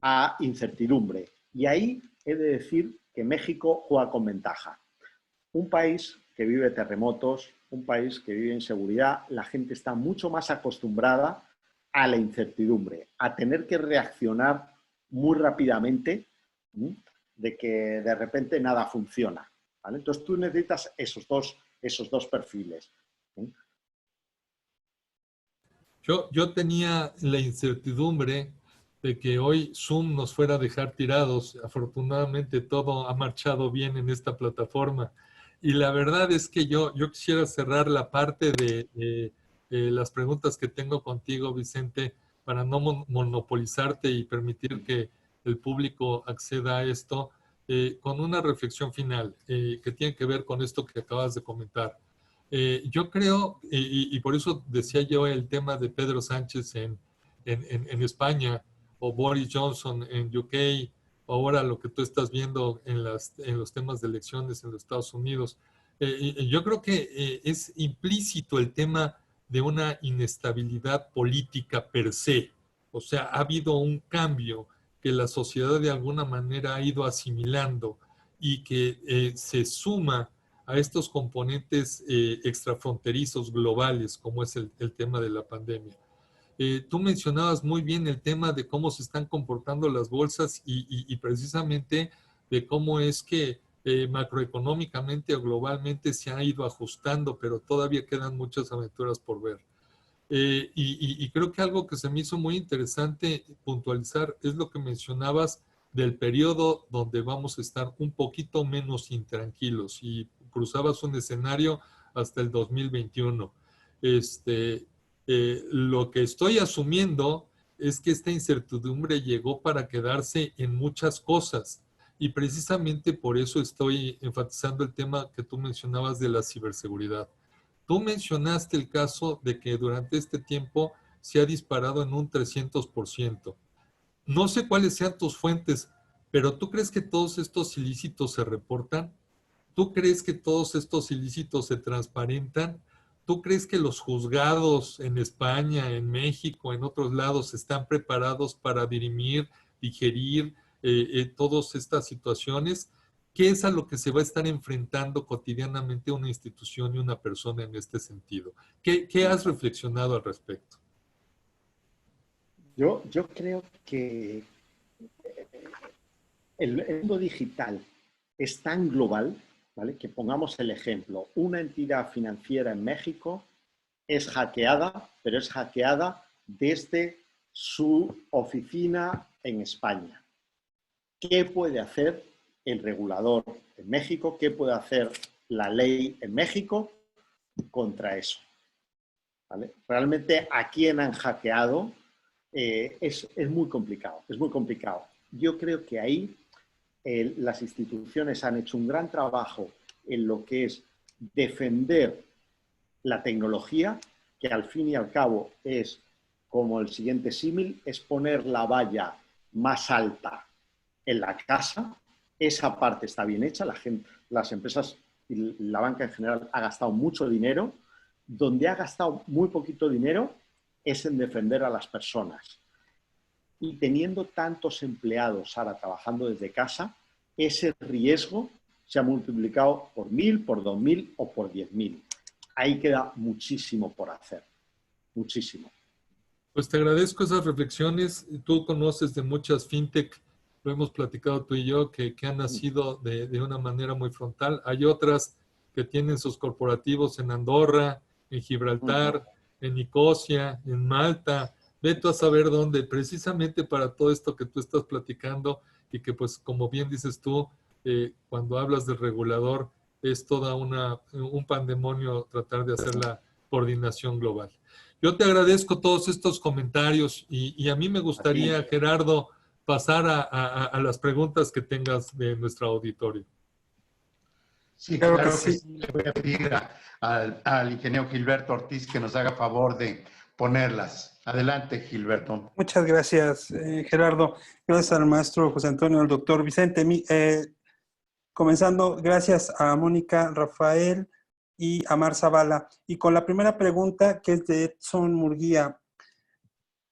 a incertidumbre. Y ahí he de decir que México juega con ventaja. Un país que vive terremotos, un país que vive inseguridad, la gente está mucho más acostumbrada a la incertidumbre, a tener que reaccionar muy rápidamente, de que de repente nada funciona, ¿vale? Entonces tú necesitas esos dos perfiles. Yo tenía la incertidumbre de que hoy Zoom nos fuera a dejar tirados. Afortunadamente todo ha marchado bien en esta plataforma. Y la verdad es que yo quisiera cerrar la parte de las preguntas que tengo contigo, Vicente, para no monopolizarte y permitir que el público acceda a esto, con una reflexión final que tiene que ver con esto que acabas de comentar. Yo creo, y por eso decía yo el tema de Pedro Sánchez en España, o Boris Johnson en UK, ahora lo que tú estás viendo en los temas de elecciones en los Estados Unidos. Yo creo que es implícito el tema de una inestabilidad política per se. O sea, ha habido un cambio que la sociedad de alguna manera ha ido asimilando y que se suma a estos componentes extrafronterizos globales, como es el tema de la pandemia. Tú mencionabas muy bien el tema de cómo se están comportando las bolsas y precisamente de cómo es que macroeconómicamente o globalmente se ha ido ajustando, pero todavía quedan muchas aventuras por ver. Y creo que algo que se me hizo muy interesante puntualizar es lo que mencionabas del periodo donde vamos a estar un poquito menos intranquilos y cruzabas un escenario hasta el 2021. Lo que estoy asumiendo es que esta incertidumbre llegó para quedarse en muchas cosas y precisamente por eso estoy enfatizando el tema que tú mencionabas de la ciberseguridad. Tú mencionaste el caso de que durante este tiempo se ha disparado en un 300%. No sé cuáles sean tus fuentes, pero ¿tú crees que todos estos ilícitos se reportan? ¿Tú crees que todos estos ilícitos se transparentan? ¿Tú crees que los juzgados en España, en México, en otros lados están preparados para dirimir, digerir todas estas situaciones? ¿Qué es a lo que se va a estar enfrentando cotidianamente una institución y una persona en este sentido? ¿Qué has reflexionado al respecto? Yo creo que el mundo digital es tan global, ¿vale? Que pongamos el ejemplo, una entidad financiera en México es hackeada, pero es hackeada desde su oficina en España. ¿Qué puede hacer el regulador en México? ¿Qué puede hacer la ley en México contra eso? ¿Vale? Realmente a quién han hackeado es muy complicado, es muy complicado. Yo creo que ahí las instituciones han hecho un gran trabajo en lo que es defender la tecnología, que al fin y al cabo es como el siguiente símil, es poner la valla más alta en la casa. Esa parte está bien hecha, las empresas y la banca en general ha gastado mucho dinero. Donde ha gastado muy poquito dinero es en defender a las personas. Y teniendo tantos empleados ahora trabajando desde casa, ese riesgo se ha multiplicado por 1000, por 2000 o por 10.000. Ahí queda muchísimo por hacer, muchísimo. Pues te agradezco esas reflexiones. Tú conoces de muchas fintech, lo hemos platicado tú y yo, que han nacido de una manera muy frontal. Hay otras que tienen sus corporativos en Andorra, en Gibraltar, en Nicosia, en Malta. Ve tú a saber dónde, precisamente para todo esto que tú estás platicando y que pues como bien dices tú, cuando hablas del regulador es toda un pandemonio tratar de hacer la coordinación global. Yo te agradezco todos estos comentarios y a mí me gustaría, Gerardo, pasar a las preguntas que tengas de nuestro auditorio. Sí, claro que sí. Le voy a pedir al ingeniero Gilberto Ortiz que nos haga favor de ponerlas. Adelante, Gilberto. Muchas gracias, Gerardo. Gracias al maestro José Antonio, al doctor Vicente. Comenzando, gracias a Mónica, Rafael y a Mar Zavala. Y con la primera pregunta, que es de Edson Murguía.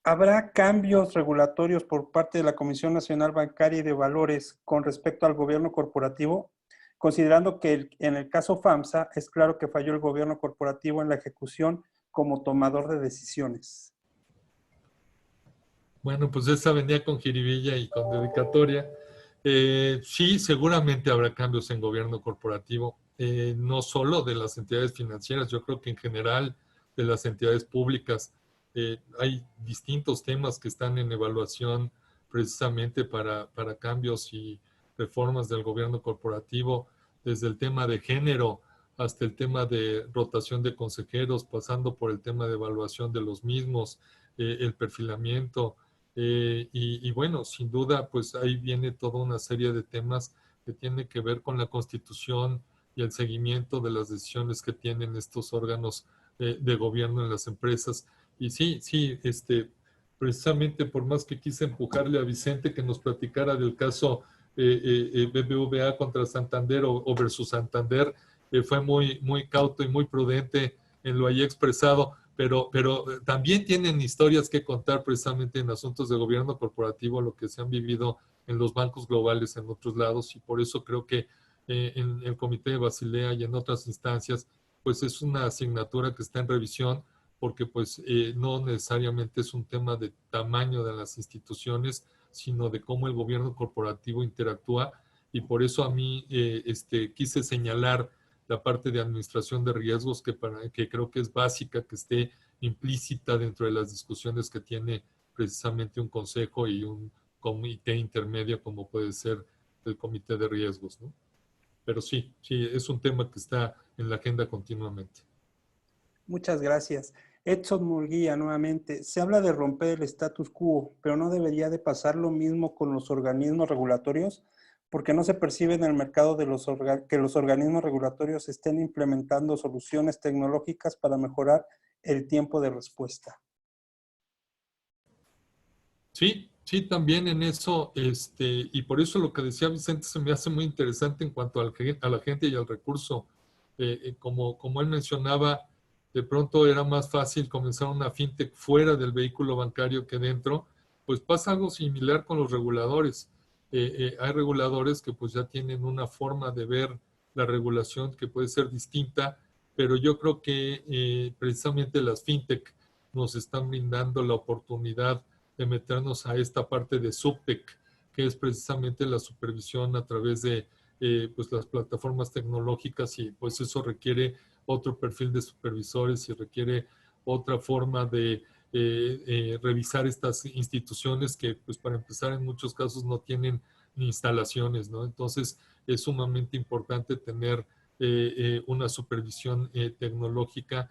¿Habrá cambios regulatorios por parte de la Comisión Nacional Bancaria y de Valores con respecto al gobierno corporativo? Considerando que en el caso FAMSA es claro que falló el gobierno corporativo en la ejecución como tomador de decisiones. Bueno, pues esa venía con jiribilla y con dedicatoria. Sí, seguramente habrá cambios en gobierno corporativo, no solo de las entidades financieras, yo creo que en general de las entidades públicas. Hay distintos temas que están en evaluación precisamente para cambios y reformas del gobierno corporativo, desde el tema de género hasta el tema de rotación de consejeros, pasando por el tema de evaluación de los mismos, el perfilamiento, y bueno, sin duda, pues ahí viene toda una serie de temas que tienen que ver con la Constitución y el seguimiento de las decisiones que tienen estos órganos de gobierno en las empresas. Y sí, precisamente por más que quise empujarle a Vicente que nos platicara del caso BBVA contra Santander o versus Santander, fue muy cauto y muy prudente en lo ahí expresado, pero también tienen historias que contar precisamente en asuntos de gobierno corporativo, lo que se han vivido en los bancos globales en otros lados, y por eso creo que en el Comité de Basilea y en otras instancias, pues es una asignatura que está en revisión, porque pues no necesariamente es un tema de tamaño de las instituciones, sino de cómo el gobierno corporativo interactúa, y por eso a mí quise señalar la parte de administración de riesgos que creo que es básica, que esté implícita dentro de las discusiones que tiene precisamente un consejo y un comité intermedio como puede ser el comité de riesgos, ¿no? Pero sí, es un tema que está en la agenda continuamente. Muchas gracias. Edson Murguía, nuevamente. Se habla de romper el status quo, pero ¿no debería de pasar lo mismo con los organismos regulatorios? Porque no se percibe en el mercado que los organismos regulatorios estén implementando soluciones tecnológicas para mejorar el tiempo de respuesta. Sí, también en eso, y por eso lo que decía Vicente se me hace muy interesante en cuanto a la gente y al recurso. Como él mencionaba, de pronto era más fácil comenzar una fintech fuera del vehículo bancario que dentro. Pues pasa algo similar con los reguladores. Hay reguladores que pues ya tienen una forma de ver la regulación que puede ser distinta, pero yo creo que precisamente las fintech nos están brindando la oportunidad de meternos a esta parte de SupTech, que es precisamente la supervisión a través de pues las plataformas tecnológicas, y pues eso requiere otro perfil de supervisores y requiere otra forma de revisar estas instituciones que, pues para empezar, en muchos casos no tienen ni instalaciones, ¿no? Entonces, es sumamente importante tener una supervisión tecnológica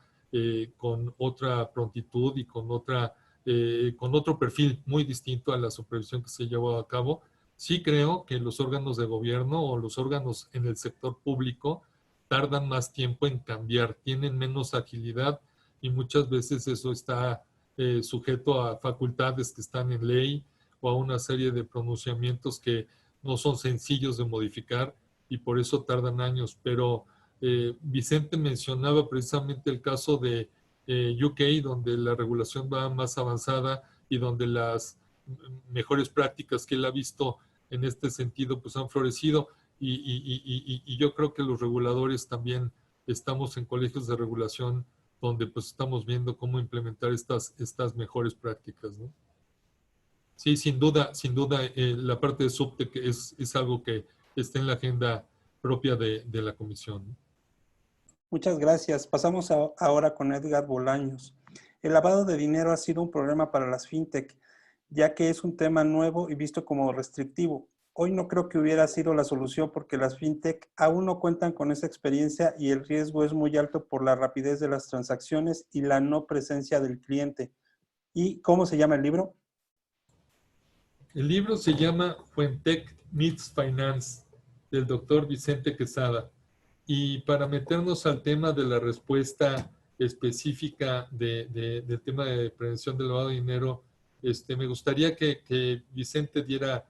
con otra prontitud y con otro perfil muy distinto a la supervisión que se llevó a cabo. Sí creo que los órganos de gobierno o los órganos en el sector público tardan más tiempo en cambiar, tienen menos agilidad y muchas veces eso está sujeto a facultades que están en ley o a una serie de pronunciamientos que no son sencillos de modificar y por eso tardan años. Pero Vicente mencionaba precisamente el caso de UK, donde la regulación va más avanzada y donde las mejores prácticas que él ha visto en este sentido pues han florecido y yo creo que los reguladores también estamos en colegios de regulación donde pues estamos viendo cómo implementar estas mejores prácticas, ¿no? Sí, sin duda, la parte de SUBTEC es algo que está en la agenda propia de la comisión, ¿no? Muchas gracias. Pasamos ahora con Edgar Bolaños. El lavado de dinero ha sido un problema para las fintech, ya que es un tema nuevo y visto como restrictivo. Hoy no creo que hubiera sido la solución porque las fintech aún no cuentan con esa experiencia y el riesgo es muy alto por la rapidez de las transacciones y la no presencia del cliente. ¿Y cómo se llama el libro? El libro se llama When Tech Meets Finance, del doctor Vicente Quesada. Y para meternos al tema de la respuesta específica del tema de prevención del lavado de dinero, me gustaría que Vicente diera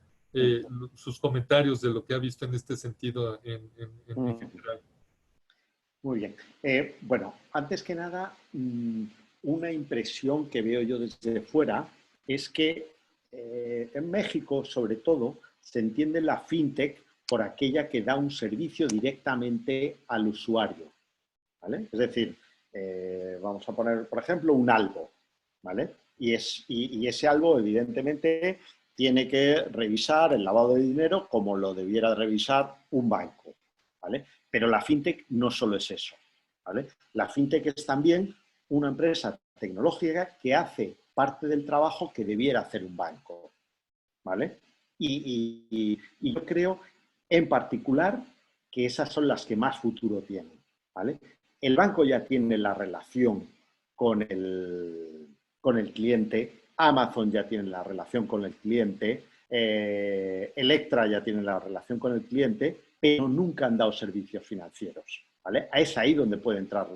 sus comentarios de lo que ha visto en este sentido en general. Muy bien. Bueno, antes que nada, una impresión que veo yo desde fuera es que en México, sobre todo, se entiende la fintech por aquella que da un servicio directamente al usuario, ¿vale? Es decir, vamos a poner, por ejemplo, un algo, ¿vale? Y ese algo, evidentemente, tiene que revisar el lavado de dinero como lo debiera revisar un banco, ¿vale? Pero la fintech no solo es eso, ¿vale? La fintech es también una empresa tecnológica que hace parte del trabajo que debiera hacer un banco, ¿vale? Y yo creo, en particular, que esas son las que más futuro tienen, ¿vale? El banco ya tiene la relación con el cliente, Amazon ya tiene la relación con el cliente, Electra ya tiene la relación con el cliente, pero nunca han dado servicios financieros, ¿vale? Es ahí donde puede entrar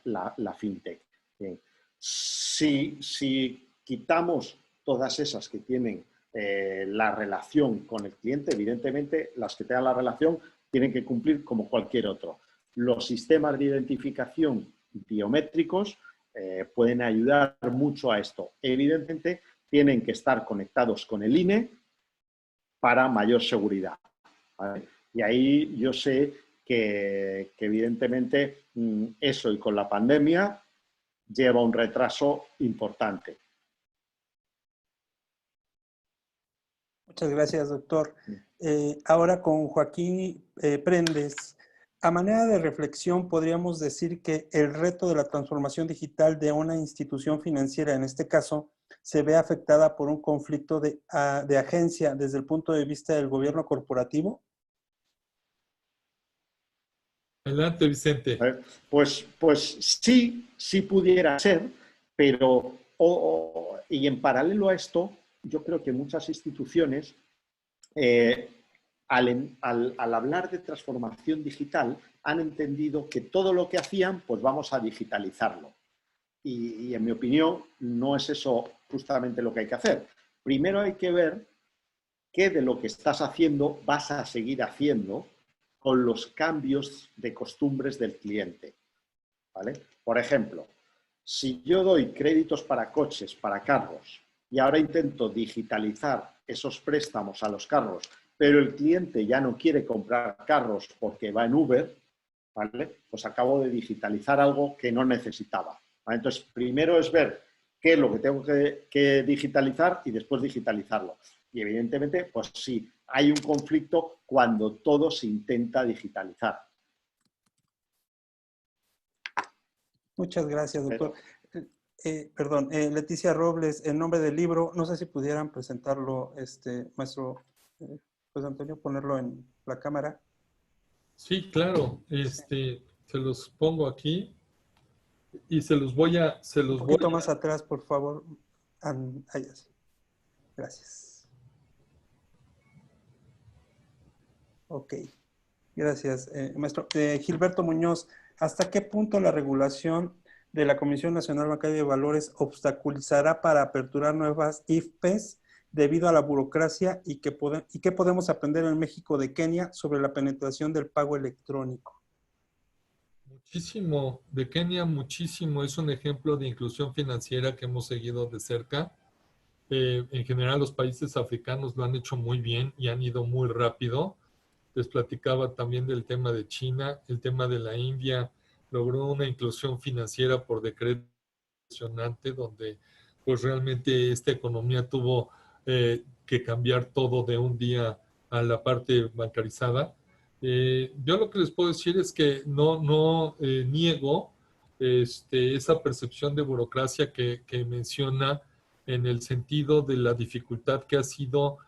la fintech. Bien. Si quitamos todas esas que tienen la relación con el cliente, evidentemente las que tengan la relación tienen que cumplir como cualquier otro. Los sistemas de identificación biométricos pueden ayudar mucho a esto. Evidentemente tienen que estar conectados con el INE para mayor seguridad, ¿vale? Y ahí yo sé que evidentemente eso y con la pandemia lleva un retraso importante. Muchas gracias, doctor. Ahora con Joaquín Prendes. A manera de reflexión, podríamos decir que el reto de la transformación digital de una institución financiera, en este caso, se ve afectada por un conflicto de agencia desde el punto de vista del gobierno corporativo. Adelante, Vicente. Pues sí pudiera ser, pero y en paralelo a esto, yo creo que muchas instituciones, al hablar de transformación digital, han entendido que todo lo que hacían, pues vamos a digitalizarlo. Y en mi opinión, no es eso justamente lo que hay que hacer. Primero hay que ver qué de lo que estás haciendo vas a seguir haciendo con los cambios de costumbres del cliente, ¿vale? Por ejemplo, si yo doy créditos para coches, para carros, y ahora intento digitalizar esos préstamos a los carros, pero el cliente ya no quiere comprar carros porque va en Uber, ¿vale? Pues acabo de digitalizar algo que no necesitaba, ¿vale? Entonces, primero es ver qué es lo que tengo que digitalizar y después digitalizarlo. Y evidentemente, pues sí, hay un conflicto cuando todo se intenta digitalizar. Muchas gracias, doctor. Perdón, Leticia Robles, en nombre del libro, no sé si pudieran presentarlo, maestro José Antonio, ponerlo en la cámara. Sí, claro. Se los pongo aquí y Un poquito más atrás, por favor. Ahí es. Gracias. Ok. Gracias, maestro. Gilberto Muñoz, ¿hasta qué punto la regulación de la Comisión Nacional Bancaria de Valores obstaculizará para aperturar nuevas IFPES debido a la burocracia y qué podemos aprender en México de Kenia sobre la penetración del pago electrónico? Muchísimo, de Kenia muchísimo. Es un ejemplo de inclusión financiera que hemos seguido de cerca. En general los países africanos lo han hecho muy bien y han ido muy rápido. Les platicaba también del tema de China, el tema de la India, logró una inclusión financiera por decreto impresionante, donde pues realmente esta economía tuvo que cambiar todo de un día a la parte bancarizada. Yo lo que les puedo decir es que no niego esa percepción de burocracia que menciona en el sentido de la dificultad que ha sido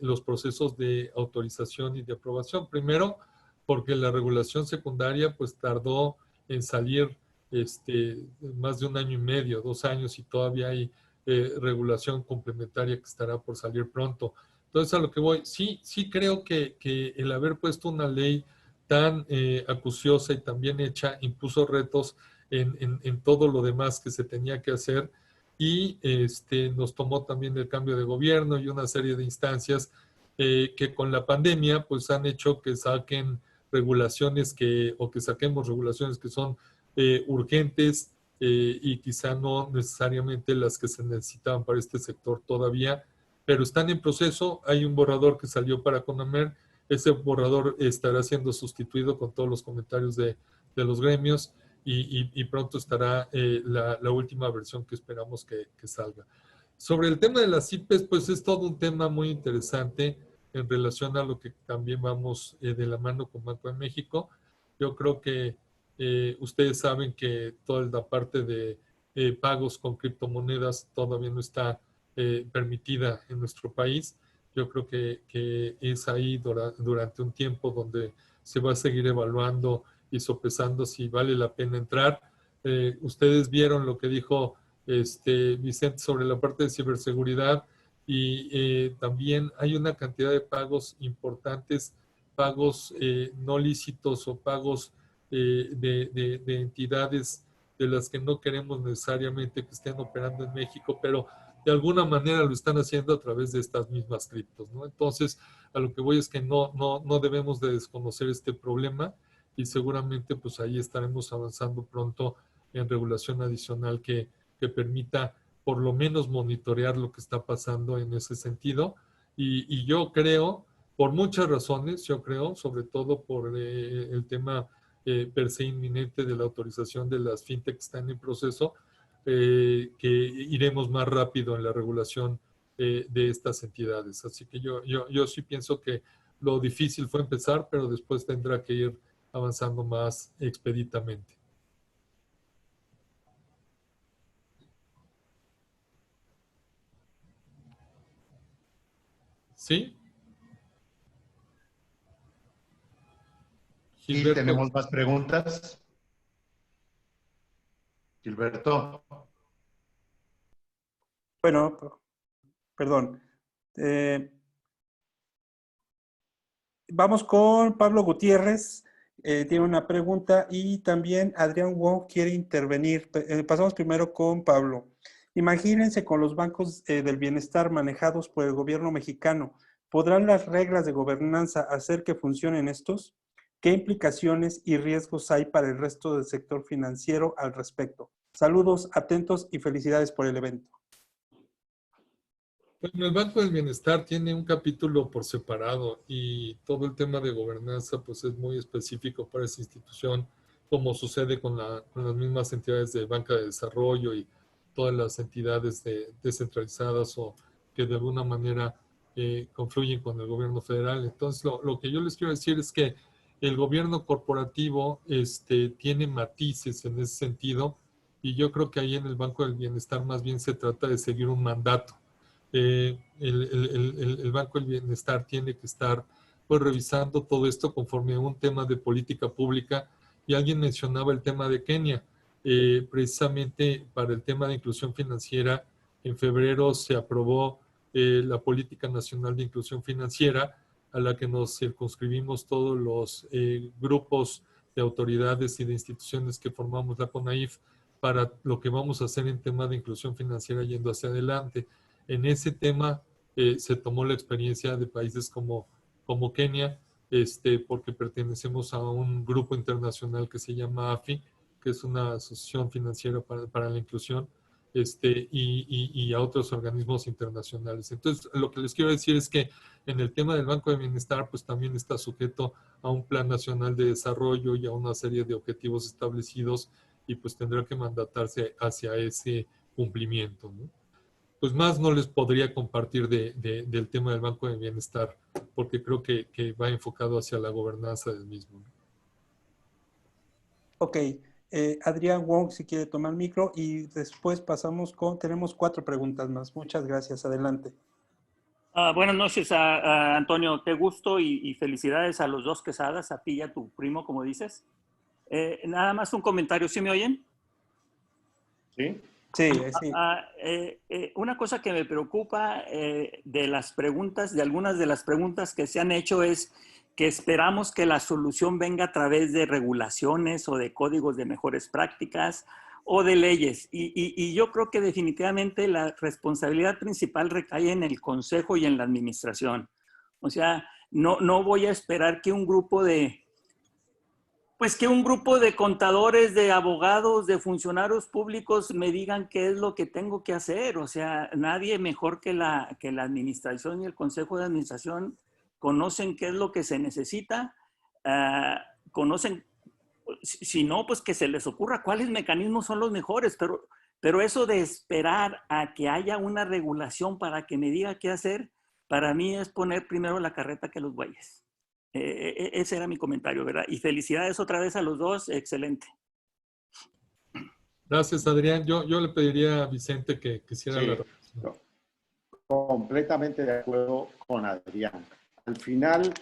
los procesos de autorización y de aprobación. Primero, porque la regulación secundaria pues tardó en salir más de 1 año y medio, 2 años, y todavía hay regulación complementaria que estará por salir pronto. Entonces, a lo que voy, sí creo que el haber puesto una ley tan acuciosa y tan bien hecha impuso retos en todo lo demás que se tenía que hacer, y nos tomó también el cambio de gobierno y una serie de instancias que con la pandemia pues han hecho que saquen regulaciones o que saquemos regulaciones que son urgentes y quizá no necesariamente las que se necesitaban para este sector todavía, pero están en proceso. Hay un borrador que salió para Conamer. Ese borrador estará siendo sustituido con todos los comentarios de los gremios y pronto estará la última versión que esperamos que salga. Sobre el tema de las IPES, pues es todo un tema muy interesante en relación a lo que también vamos de la mano con Banco de México. Yo creo que ustedes saben que toda la parte de pagos con criptomonedas todavía no está permitida en nuestro país. Yo creo que es ahí durante un tiempo donde se va a seguir evaluando y sopesando si vale la pena entrar. Ustedes vieron lo que dijo Vicente sobre la parte de ciberseguridad, y también hay una cantidad de pagos importantes, pagos no lícitos o pagos de entidades de las que no queremos necesariamente que estén operando en México, pero de alguna manera lo están haciendo a través de estas mismas criptos, ¿no? Entonces, a lo que voy es que no debemos de desconocer este problema, y seguramente pues ahí estaremos avanzando pronto en regulación adicional que permita por lo menos monitorear lo que está pasando en ese sentido. Y yo creo, por muchas razones, yo creo, sobre todo por el tema per se inminente de la autorización de las fintech que están en proceso, que iremos más rápido en la regulación de estas entidades. Así que yo sí pienso que lo difícil fue empezar, pero después tendrá que ir avanzando más expeditamente. ¿Sí? Y Gilberto. tenemos más preguntas. Gilberto. Bueno, perdón. Vamos con Pablo Gutiérrez. Tiene una pregunta, y también Adrián Wong quiere intervenir. Pasamos primero con Pablo. Imagínense con los bancos del bienestar manejados por el gobierno mexicano. ¿Podrán las reglas de gobernanza hacer que funcionen estos? ¿Qué implicaciones y riesgos hay para el resto del sector financiero al respecto? Saludos, atentos y felicidades por el evento. Bueno, el Banco del Bienestar tiene un capítulo por separado, y todo el tema de gobernanza pues es muy específico para esa institución, como sucede con las mismas entidades de banca de desarrollo y todas las entidades descentralizadas o que de alguna manera confluyen con el gobierno federal. Entonces, lo que yo les quiero decir es que el gobierno corporativo tiene matices en ese sentido, y yo creo que ahí en el Banco del Bienestar más bien se trata de seguir un mandato. El Banco del Bienestar tiene que estar pues revisando todo esto conforme a un tema de política pública, y alguien mencionaba el tema de Kenia. Precisamente para el tema de inclusión financiera, en febrero se aprobó la Política Nacional de Inclusión Financiera, a la que nos circunscribimos todos los grupos de autoridades y de instituciones que formamos la CONAIF para lo que vamos a hacer en tema de inclusión financiera yendo hacia adelante. En ese tema se tomó la experiencia de países como Kenia, porque pertenecemos a un grupo internacional que se llama AFI, que es una asociación financiera para la inclusión, y a otros organismos internacionales. Entonces, lo que les quiero decir es que en el tema del Banco de Bienestar, pues también está sujeto a un plan nacional de desarrollo y a una serie de objetivos establecidos, y pues tendrá que mandatarse hacia ese cumplimiento, ¿no? Pues más no les podría compartir del tema del Banco de Bienestar, porque creo que va enfocado hacia la gobernanza del mismo, ¿no? Ok. Adrián Wong, si quiere tomar micro, y después pasamos tenemos 4 preguntas más. Muchas gracias. Adelante. Buenas noches, Antonio. Qué gusto y felicidades a los dos Quesadas, a ti y a tu primo, como dices. Nada más un comentario. ¿Sí me oyen? ¿Sí? Sí, sí. Una cosa que me preocupa de las preguntas, de algunas de las preguntas que se han hecho, es que esperamos que la solución venga a través de regulaciones o de códigos de mejores prácticas o de leyes. Y yo creo que definitivamente la responsabilidad principal recae en el consejo y en la administración. O sea, no voy a esperar que un grupo de contadores, de abogados, de funcionarios públicos me digan qué es lo que tengo que hacer. O sea, nadie mejor que la administración y el consejo de administración conocen qué es lo que se necesita, conocen, si no, pues que se les ocurra cuáles mecanismos son los mejores, pero eso de esperar a que haya una regulación para que me diga qué hacer, para mí es poner primero la carreta que los bueyes. Ese era mi comentario, ¿verdad? Y felicidades otra vez a los dos, excelente. Gracias, Adrián. Yo le pediría a Vicente que hiciera la reflexión. Completamente de acuerdo con Adrián. Al final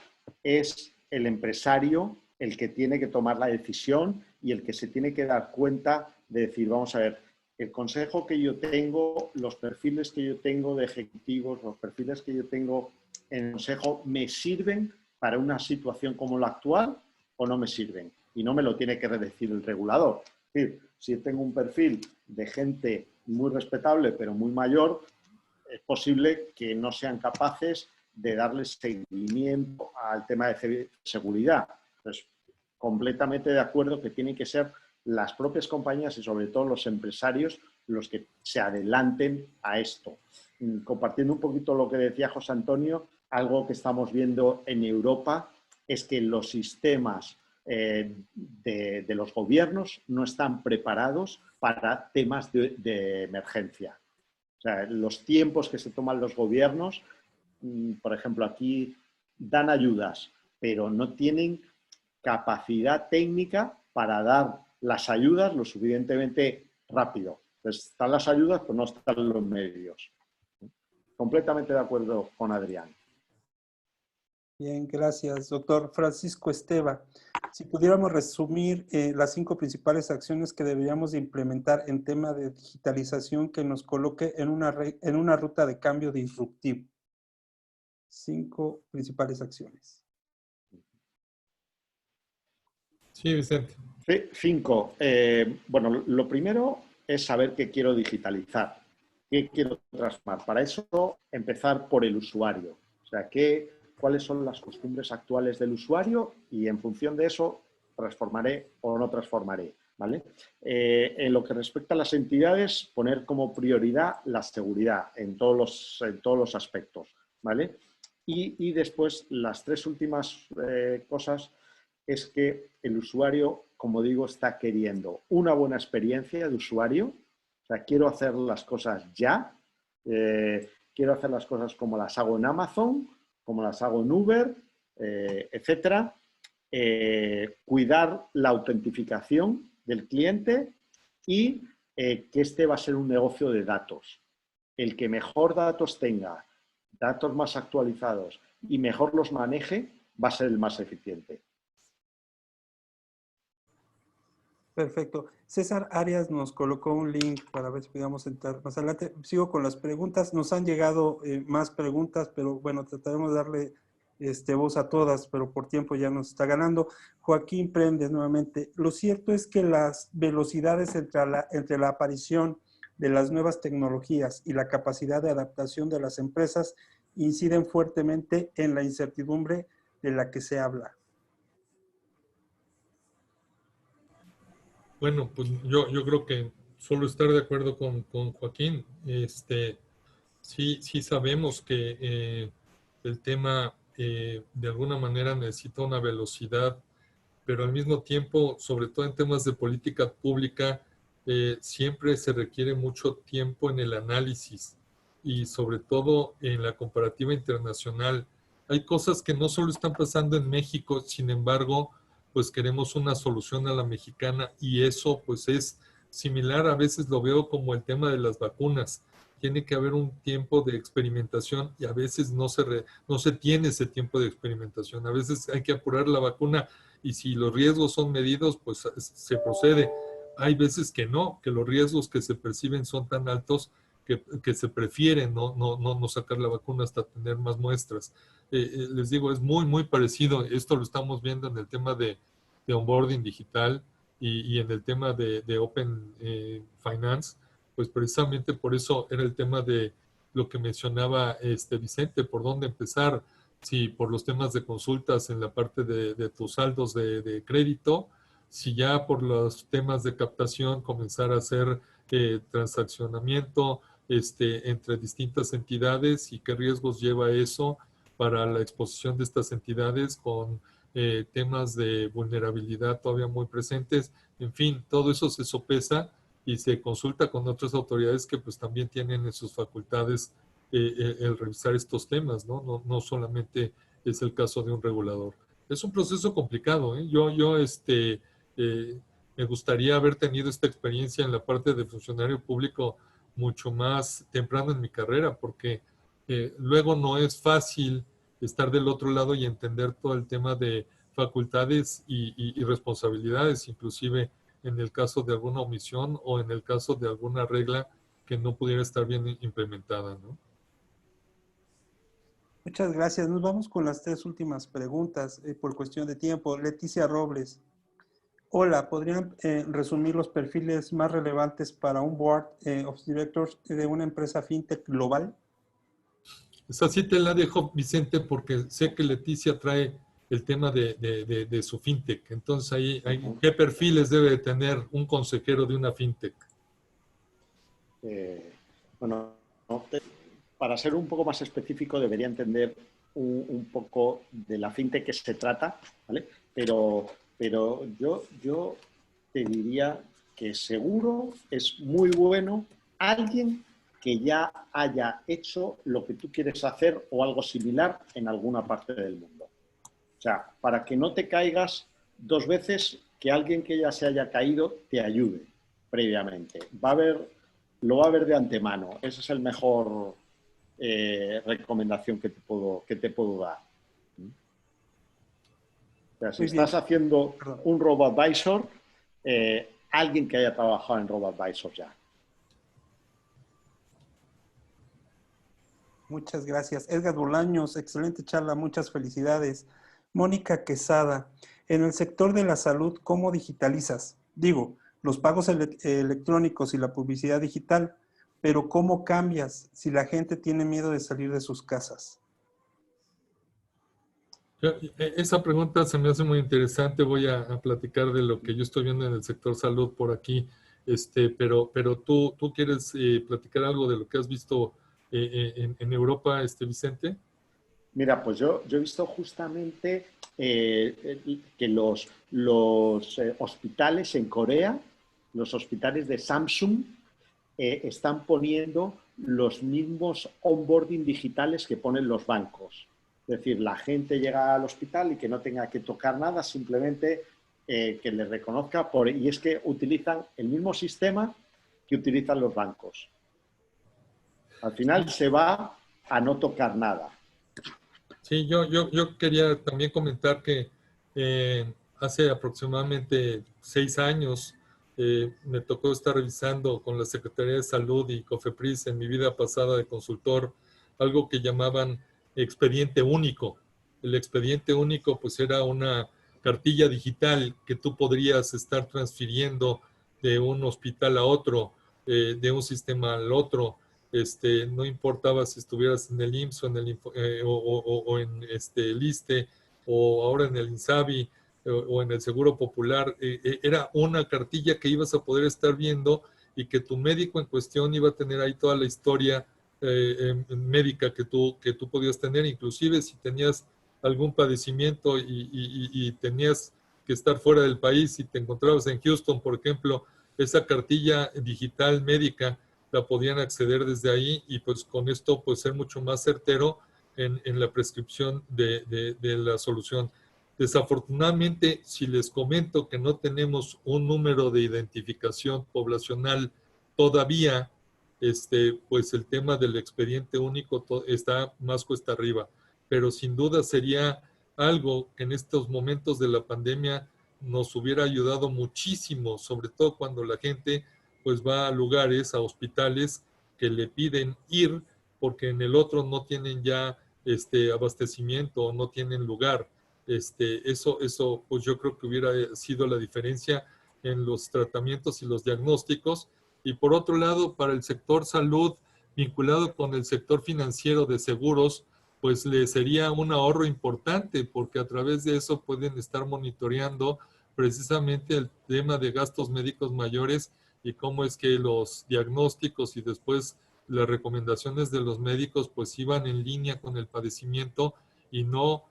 es el empresario el que tiene que tomar la decisión y el que se tiene que dar cuenta de decir, vamos a ver, el consejo que yo tengo, los perfiles que yo tengo de ejecutivos, los perfiles que yo tengo en el consejo, ¿me sirven para una situación como la actual o no me sirven? Y no me lo tiene que decir el regulador. Es decir, si tengo un perfil de gente muy respetable pero muy mayor, es posible que no sean capaces de darles seguimiento al tema de seguridad. Entonces, completamente de acuerdo que tienen que ser las propias compañías y sobre todo los empresarios los que se adelanten a esto. Compartiendo un poquito lo que decía José Antonio, algo que estamos viendo en Europa es que los sistemas de los gobiernos no están preparados para temas de emergencia. O sea, los tiempos que se toman los gobiernos, por ejemplo, aquí dan ayudas, pero no tienen capacidad técnica para dar las ayudas lo suficientemente rápido. Entonces, están las ayudas, pero no están los medios. Completamente de acuerdo con Adrián. Bien, gracias, doctor Francisco Esteva. Si pudiéramos resumir las 5 principales acciones que deberíamos de implementar en tema de digitalización que nos coloque en una ruta de cambio disruptivo. 5 principales acciones. Sí, Vicente. 5. Bueno, lo primero es saber qué quiero digitalizar, qué quiero transformar. Para eso, empezar por el usuario. O sea, cuáles son las costumbres actuales del usuario y en función de eso transformaré o no transformaré, ¿vale? En lo que respecta a las entidades, poner como prioridad la seguridad en todos los aspectos, ¿vale? Y después, las 3 últimas cosas es que el usuario, como digo, está queriendo una buena experiencia de usuario. O sea, quiero hacer las cosas ya, quiero hacer las cosas como las hago en Amazon, como las hago en Uber, etcétera. cuidar la autentificación del cliente y que este va a ser un negocio de datos. El que mejor datos tenga, datos más actualizados y mejor los maneje, va a ser el más eficiente. Perfecto. César Arias nos colocó un link para ver si podíamos entrar más adelante. Sigo con las preguntas. Nos han llegado más preguntas, pero bueno, trataremos de darle voz a todas, pero por tiempo ya nos está ganando. Joaquín Prendes nuevamente. Lo cierto es que las velocidades entre la aparición de las nuevas tecnologías y la capacidad de adaptación de las empresas inciden fuertemente en la incertidumbre de la que se habla. Bueno, pues yo creo que solo estar de acuerdo con Joaquín. Sí sabemos que el tema de alguna manera necesita una velocidad, pero al mismo tiempo, sobre todo en temas de política pública, siempre se requiere mucho tiempo en el análisis y sobre todo en la comparativa internacional. Hay cosas que no solo están pasando en México, sin embargo, pues queremos una solución a la mexicana y eso pues es similar, a veces lo veo como el tema de las vacunas. Tiene que haber un tiempo de experimentación y a veces no se tiene ese tiempo de experimentación. A veces hay que apurar la vacuna y si los riesgos son medidos, pues se procede. Hay veces que no, que los riesgos que se perciben son tan altos que se prefiere no sacar la vacuna hasta tener más muestras. Les digo, es muy parecido. Esto lo estamos viendo en el tema de onboarding digital y en el tema de Open Finance. Pues precisamente por eso era el tema de lo que mencionaba Vicente, por dónde empezar. Si por los temas de consultas en la parte de tus saldos de crédito, si ya por los temas de captación comenzar a hacer transaccionamiento entre distintas entidades y qué riesgos lleva eso para la exposición de estas entidades con temas de vulnerabilidad todavía muy presentes. En fin, todo eso se sopesa y se consulta con otras autoridades que pues también tienen en sus facultades el revisar estos temas, ¿no? No solamente es el caso de un regulador. Es un proceso complicado, ¿eh? Yo me gustaría haber tenido esta experiencia en la parte de funcionario público mucho más temprano en mi carrera, porque luego no es fácil estar del otro lado y entender todo el tema de facultades y responsabilidades, inclusive en el caso de alguna omisión o en el caso de alguna regla que no pudiera estar bien implementada, ¿no? Muchas gracias. Nos vamos con las 3 últimas preguntas por cuestión de tiempo. Leticia Robles. Hola, ¿podrían resumir los perfiles más relevantes para un Board of Directors de una empresa fintech global? Esa sí te la dejo, Vicente, porque sé que Leticia trae el tema de su fintech. Entonces, ahí, ¿qué perfiles debe de tener un consejero de una fintech? Bueno, para ser un poco más específico, debería entender un poco de la fintech que se trata, ¿vale? Pero yo te diría que seguro es muy bueno alguien que ya haya hecho lo que tú quieres hacer o algo similar en alguna parte del mundo. O sea, para que no te caigas 2 veces, que alguien que ya se haya caído te ayude previamente. Lo va a ver de antemano. Esa es el mejor recomendación que te puedo dar. O sea, si estás haciendo un RoboAdvisor, alguien que haya trabajado en RoboAdvisor ya. Muchas gracias. Edgar Bolaños, excelente charla, muchas felicidades. Mónica Quesada, en el sector de la salud, ¿cómo digitalizas? Digo, los pagos electrónicos y la publicidad digital, pero ¿cómo cambias si la gente tiene miedo de salir de sus casas? Esa pregunta se me hace muy interesante. Voy a platicar de lo que yo estoy viendo en el sector salud por aquí. Pero tú quieres platicar algo de lo que has visto en Europa, Vicente. Mira, pues yo he visto justamente que los hospitales en Corea, los hospitales de Samsung, están poniendo los mismos onboarding digitales que ponen los bancos. Es decir, la gente llega al hospital y que no tenga que tocar nada, simplemente que le reconozca. Y es que utilizan el mismo sistema que utilizan los bancos. Al final se va a no tocar nada. Sí, yo quería también comentar que hace aproximadamente 6 años me tocó estar revisando con la Secretaría de Salud y COFEPRIS en mi vida pasada de consultor algo que llamaban expediente único. El expediente único pues era una cartilla digital que tú podrías estar transfiriendo de un hospital a otro, de un sistema al otro. No importaba si estuvieras en el IMSS o en o en el ISSSTE o ahora en el INSABI o en el Seguro Popular, era una cartilla que ibas a poder estar viendo y que tu médico en cuestión iba a tener ahí toda la historia médica que tú podías tener, inclusive si tenías algún padecimiento y tenías que estar fuera del país y te encontrabas en Houston, por ejemplo, esa cartilla digital médica la podían acceder desde ahí y pues con esto pues ser mucho más certero en la prescripción de la solución. Desafortunadamente, si les comento que no tenemos un número de identificación poblacional todavía, pues el tema del expediente único está más cuesta arriba, pero sin duda sería algo que en estos momentos de la pandemia nos hubiera ayudado muchísimo, sobre todo cuando la gente pues va a lugares, a hospitales que le piden ir porque en el otro no tienen ya abastecimiento o no tienen lugar. Eso pues yo creo que hubiera sido la diferencia en los tratamientos y los diagnósticos. Y por otro lado, para el sector salud, vinculado con el sector financiero de seguros, pues le sería un ahorro importante porque a través de eso pueden estar monitoreando precisamente el tema de gastos médicos mayores y cómo es que los diagnósticos y después las recomendaciones de los médicos pues iban en línea con el padecimiento y no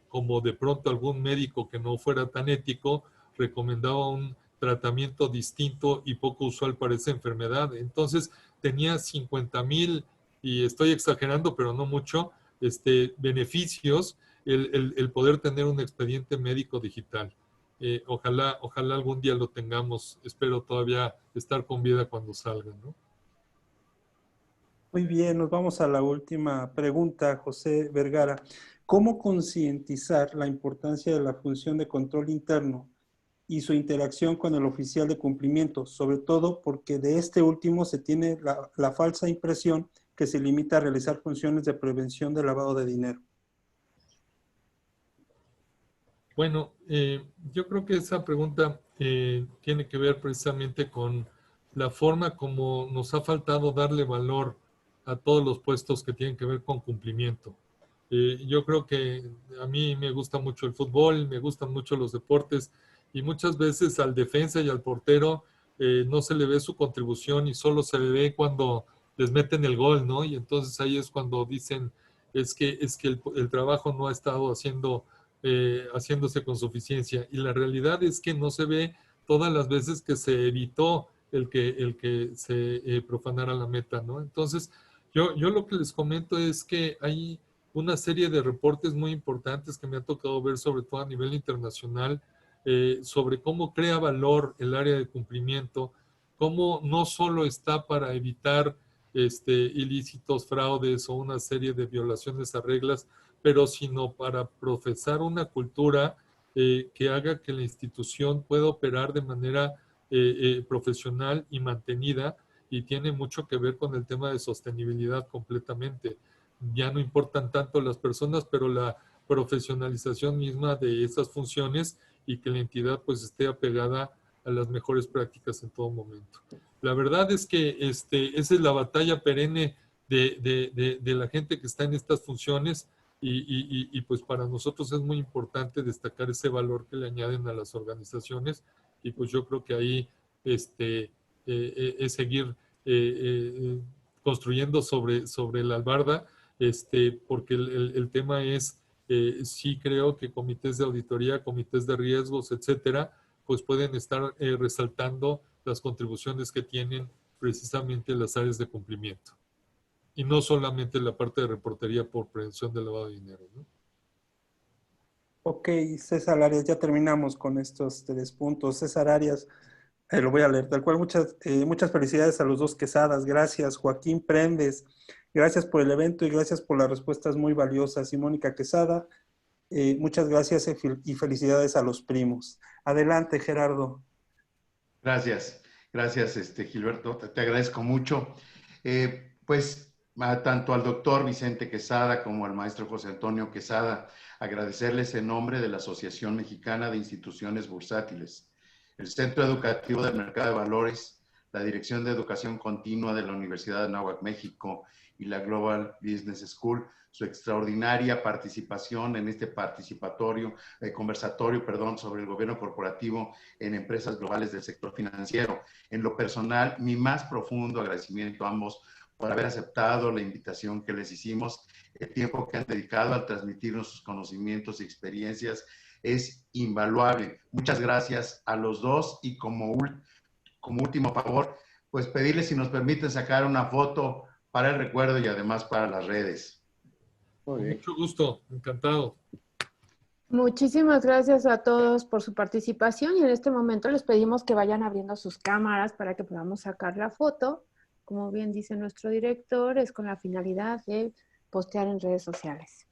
como de pronto algún médico que no fuera tan ético recomendaba un tratamiento distinto y poco usual para esa enfermedad. Entonces tenía 50,000, y estoy exagerando, pero no mucho, beneficios el poder tener un expediente médico digital. Ojalá algún día lo tengamos. Espero todavía estar con vida cuando salga, ¿no? Muy bien, nos vamos a la última pregunta, José Vergara. ¿Cómo concientizar la importancia de la función de control interno y su interacción con el oficial de cumplimiento? Sobre todo porque de este último se tiene la falsa impresión que se limita a realizar funciones de prevención de lavado de dinero. Bueno, yo creo que esa pregunta tiene que ver precisamente con la forma como nos ha faltado darle valor a todos los puestos que tienen que ver con cumplimiento. Yo creo que a mí me gusta mucho el fútbol, me gustan mucho los deportes y muchas veces al defensa y al portero no se le ve su contribución y solo se le ve cuando les meten el gol, ¿no? Y entonces ahí es cuando dicen es que el trabajo no ha estado haciéndose con suficiencia. Y la realidad es que no se ve todas las veces que se evitó el que se profanara la meta, ¿no? Entonces, yo lo que les comento es que hay una serie de reportes muy importantes que me ha tocado ver, sobre todo a nivel internacional, sobre cómo crea valor el área de cumplimiento, cómo no solo está para evitar ilícitos, fraudes o una serie de violaciones a reglas, pero sino para profesar una cultura que haga que la institución pueda operar de manera profesional y mantenida, y tiene mucho que ver con el tema de sostenibilidad completamente. Ya no importan tanto las personas, pero la profesionalización misma de esas funciones y que la entidad pues esté apegada a las mejores prácticas en todo momento. La verdad es que esa es la batalla perenne de la gente que está en estas funciones y pues para nosotros es muy importante destacar ese valor que le añaden a las organizaciones y pues yo creo que ahí es seguir construyendo sobre la albarda, porque el tema es, sí creo que comités de auditoría, comités de riesgos, etcétera, pues pueden estar resaltando las contribuciones que tienen precisamente las áreas de cumplimiento. y no solamente la parte de reportería por prevención del lavado de dinero, ¿no? Ok, César Arias, ya terminamos con estos 3 puntos. César Arias, lo voy a leer tal cual. Muchas felicidades a los dos Quesadas. Gracias, Joaquín Prendes. Gracias por el evento y gracias por las respuestas muy valiosas. Y Mónica Quesada, muchas gracias y felicidades a los primos. Adelante, Gerardo. Gracias, gracias, Gilberto, te agradezco mucho. Pues tanto al doctor Vicente Quesada como al maestro José Antonio Quesada, agradecerles en nombre de la Asociación Mexicana de Instituciones Bursátiles, el Centro Educativo del Mercado de Valores, la Dirección de Educación Continua de la Universidad de Anáhuac, México, y la Global Business School, su extraordinaria participación en este conversatorio sobre el gobierno corporativo en empresas globales del sector financiero. En lo personal, mi más profundo agradecimiento a ambos por haber aceptado la invitación que les hicimos. El tiempo que han dedicado al transmitirnos sus conocimientos y experiencias es invaluable. Muchas gracias a los dos y como último favor, pues pedirles si nos permiten sacar una foto para el recuerdo y además para las redes. Con mucho gusto, encantado. Muchísimas gracias a todos por su participación y en este momento les pedimos que vayan abriendo sus cámaras para que podamos sacar la foto. Como bien dice nuestro director, es con la finalidad de postear en redes sociales.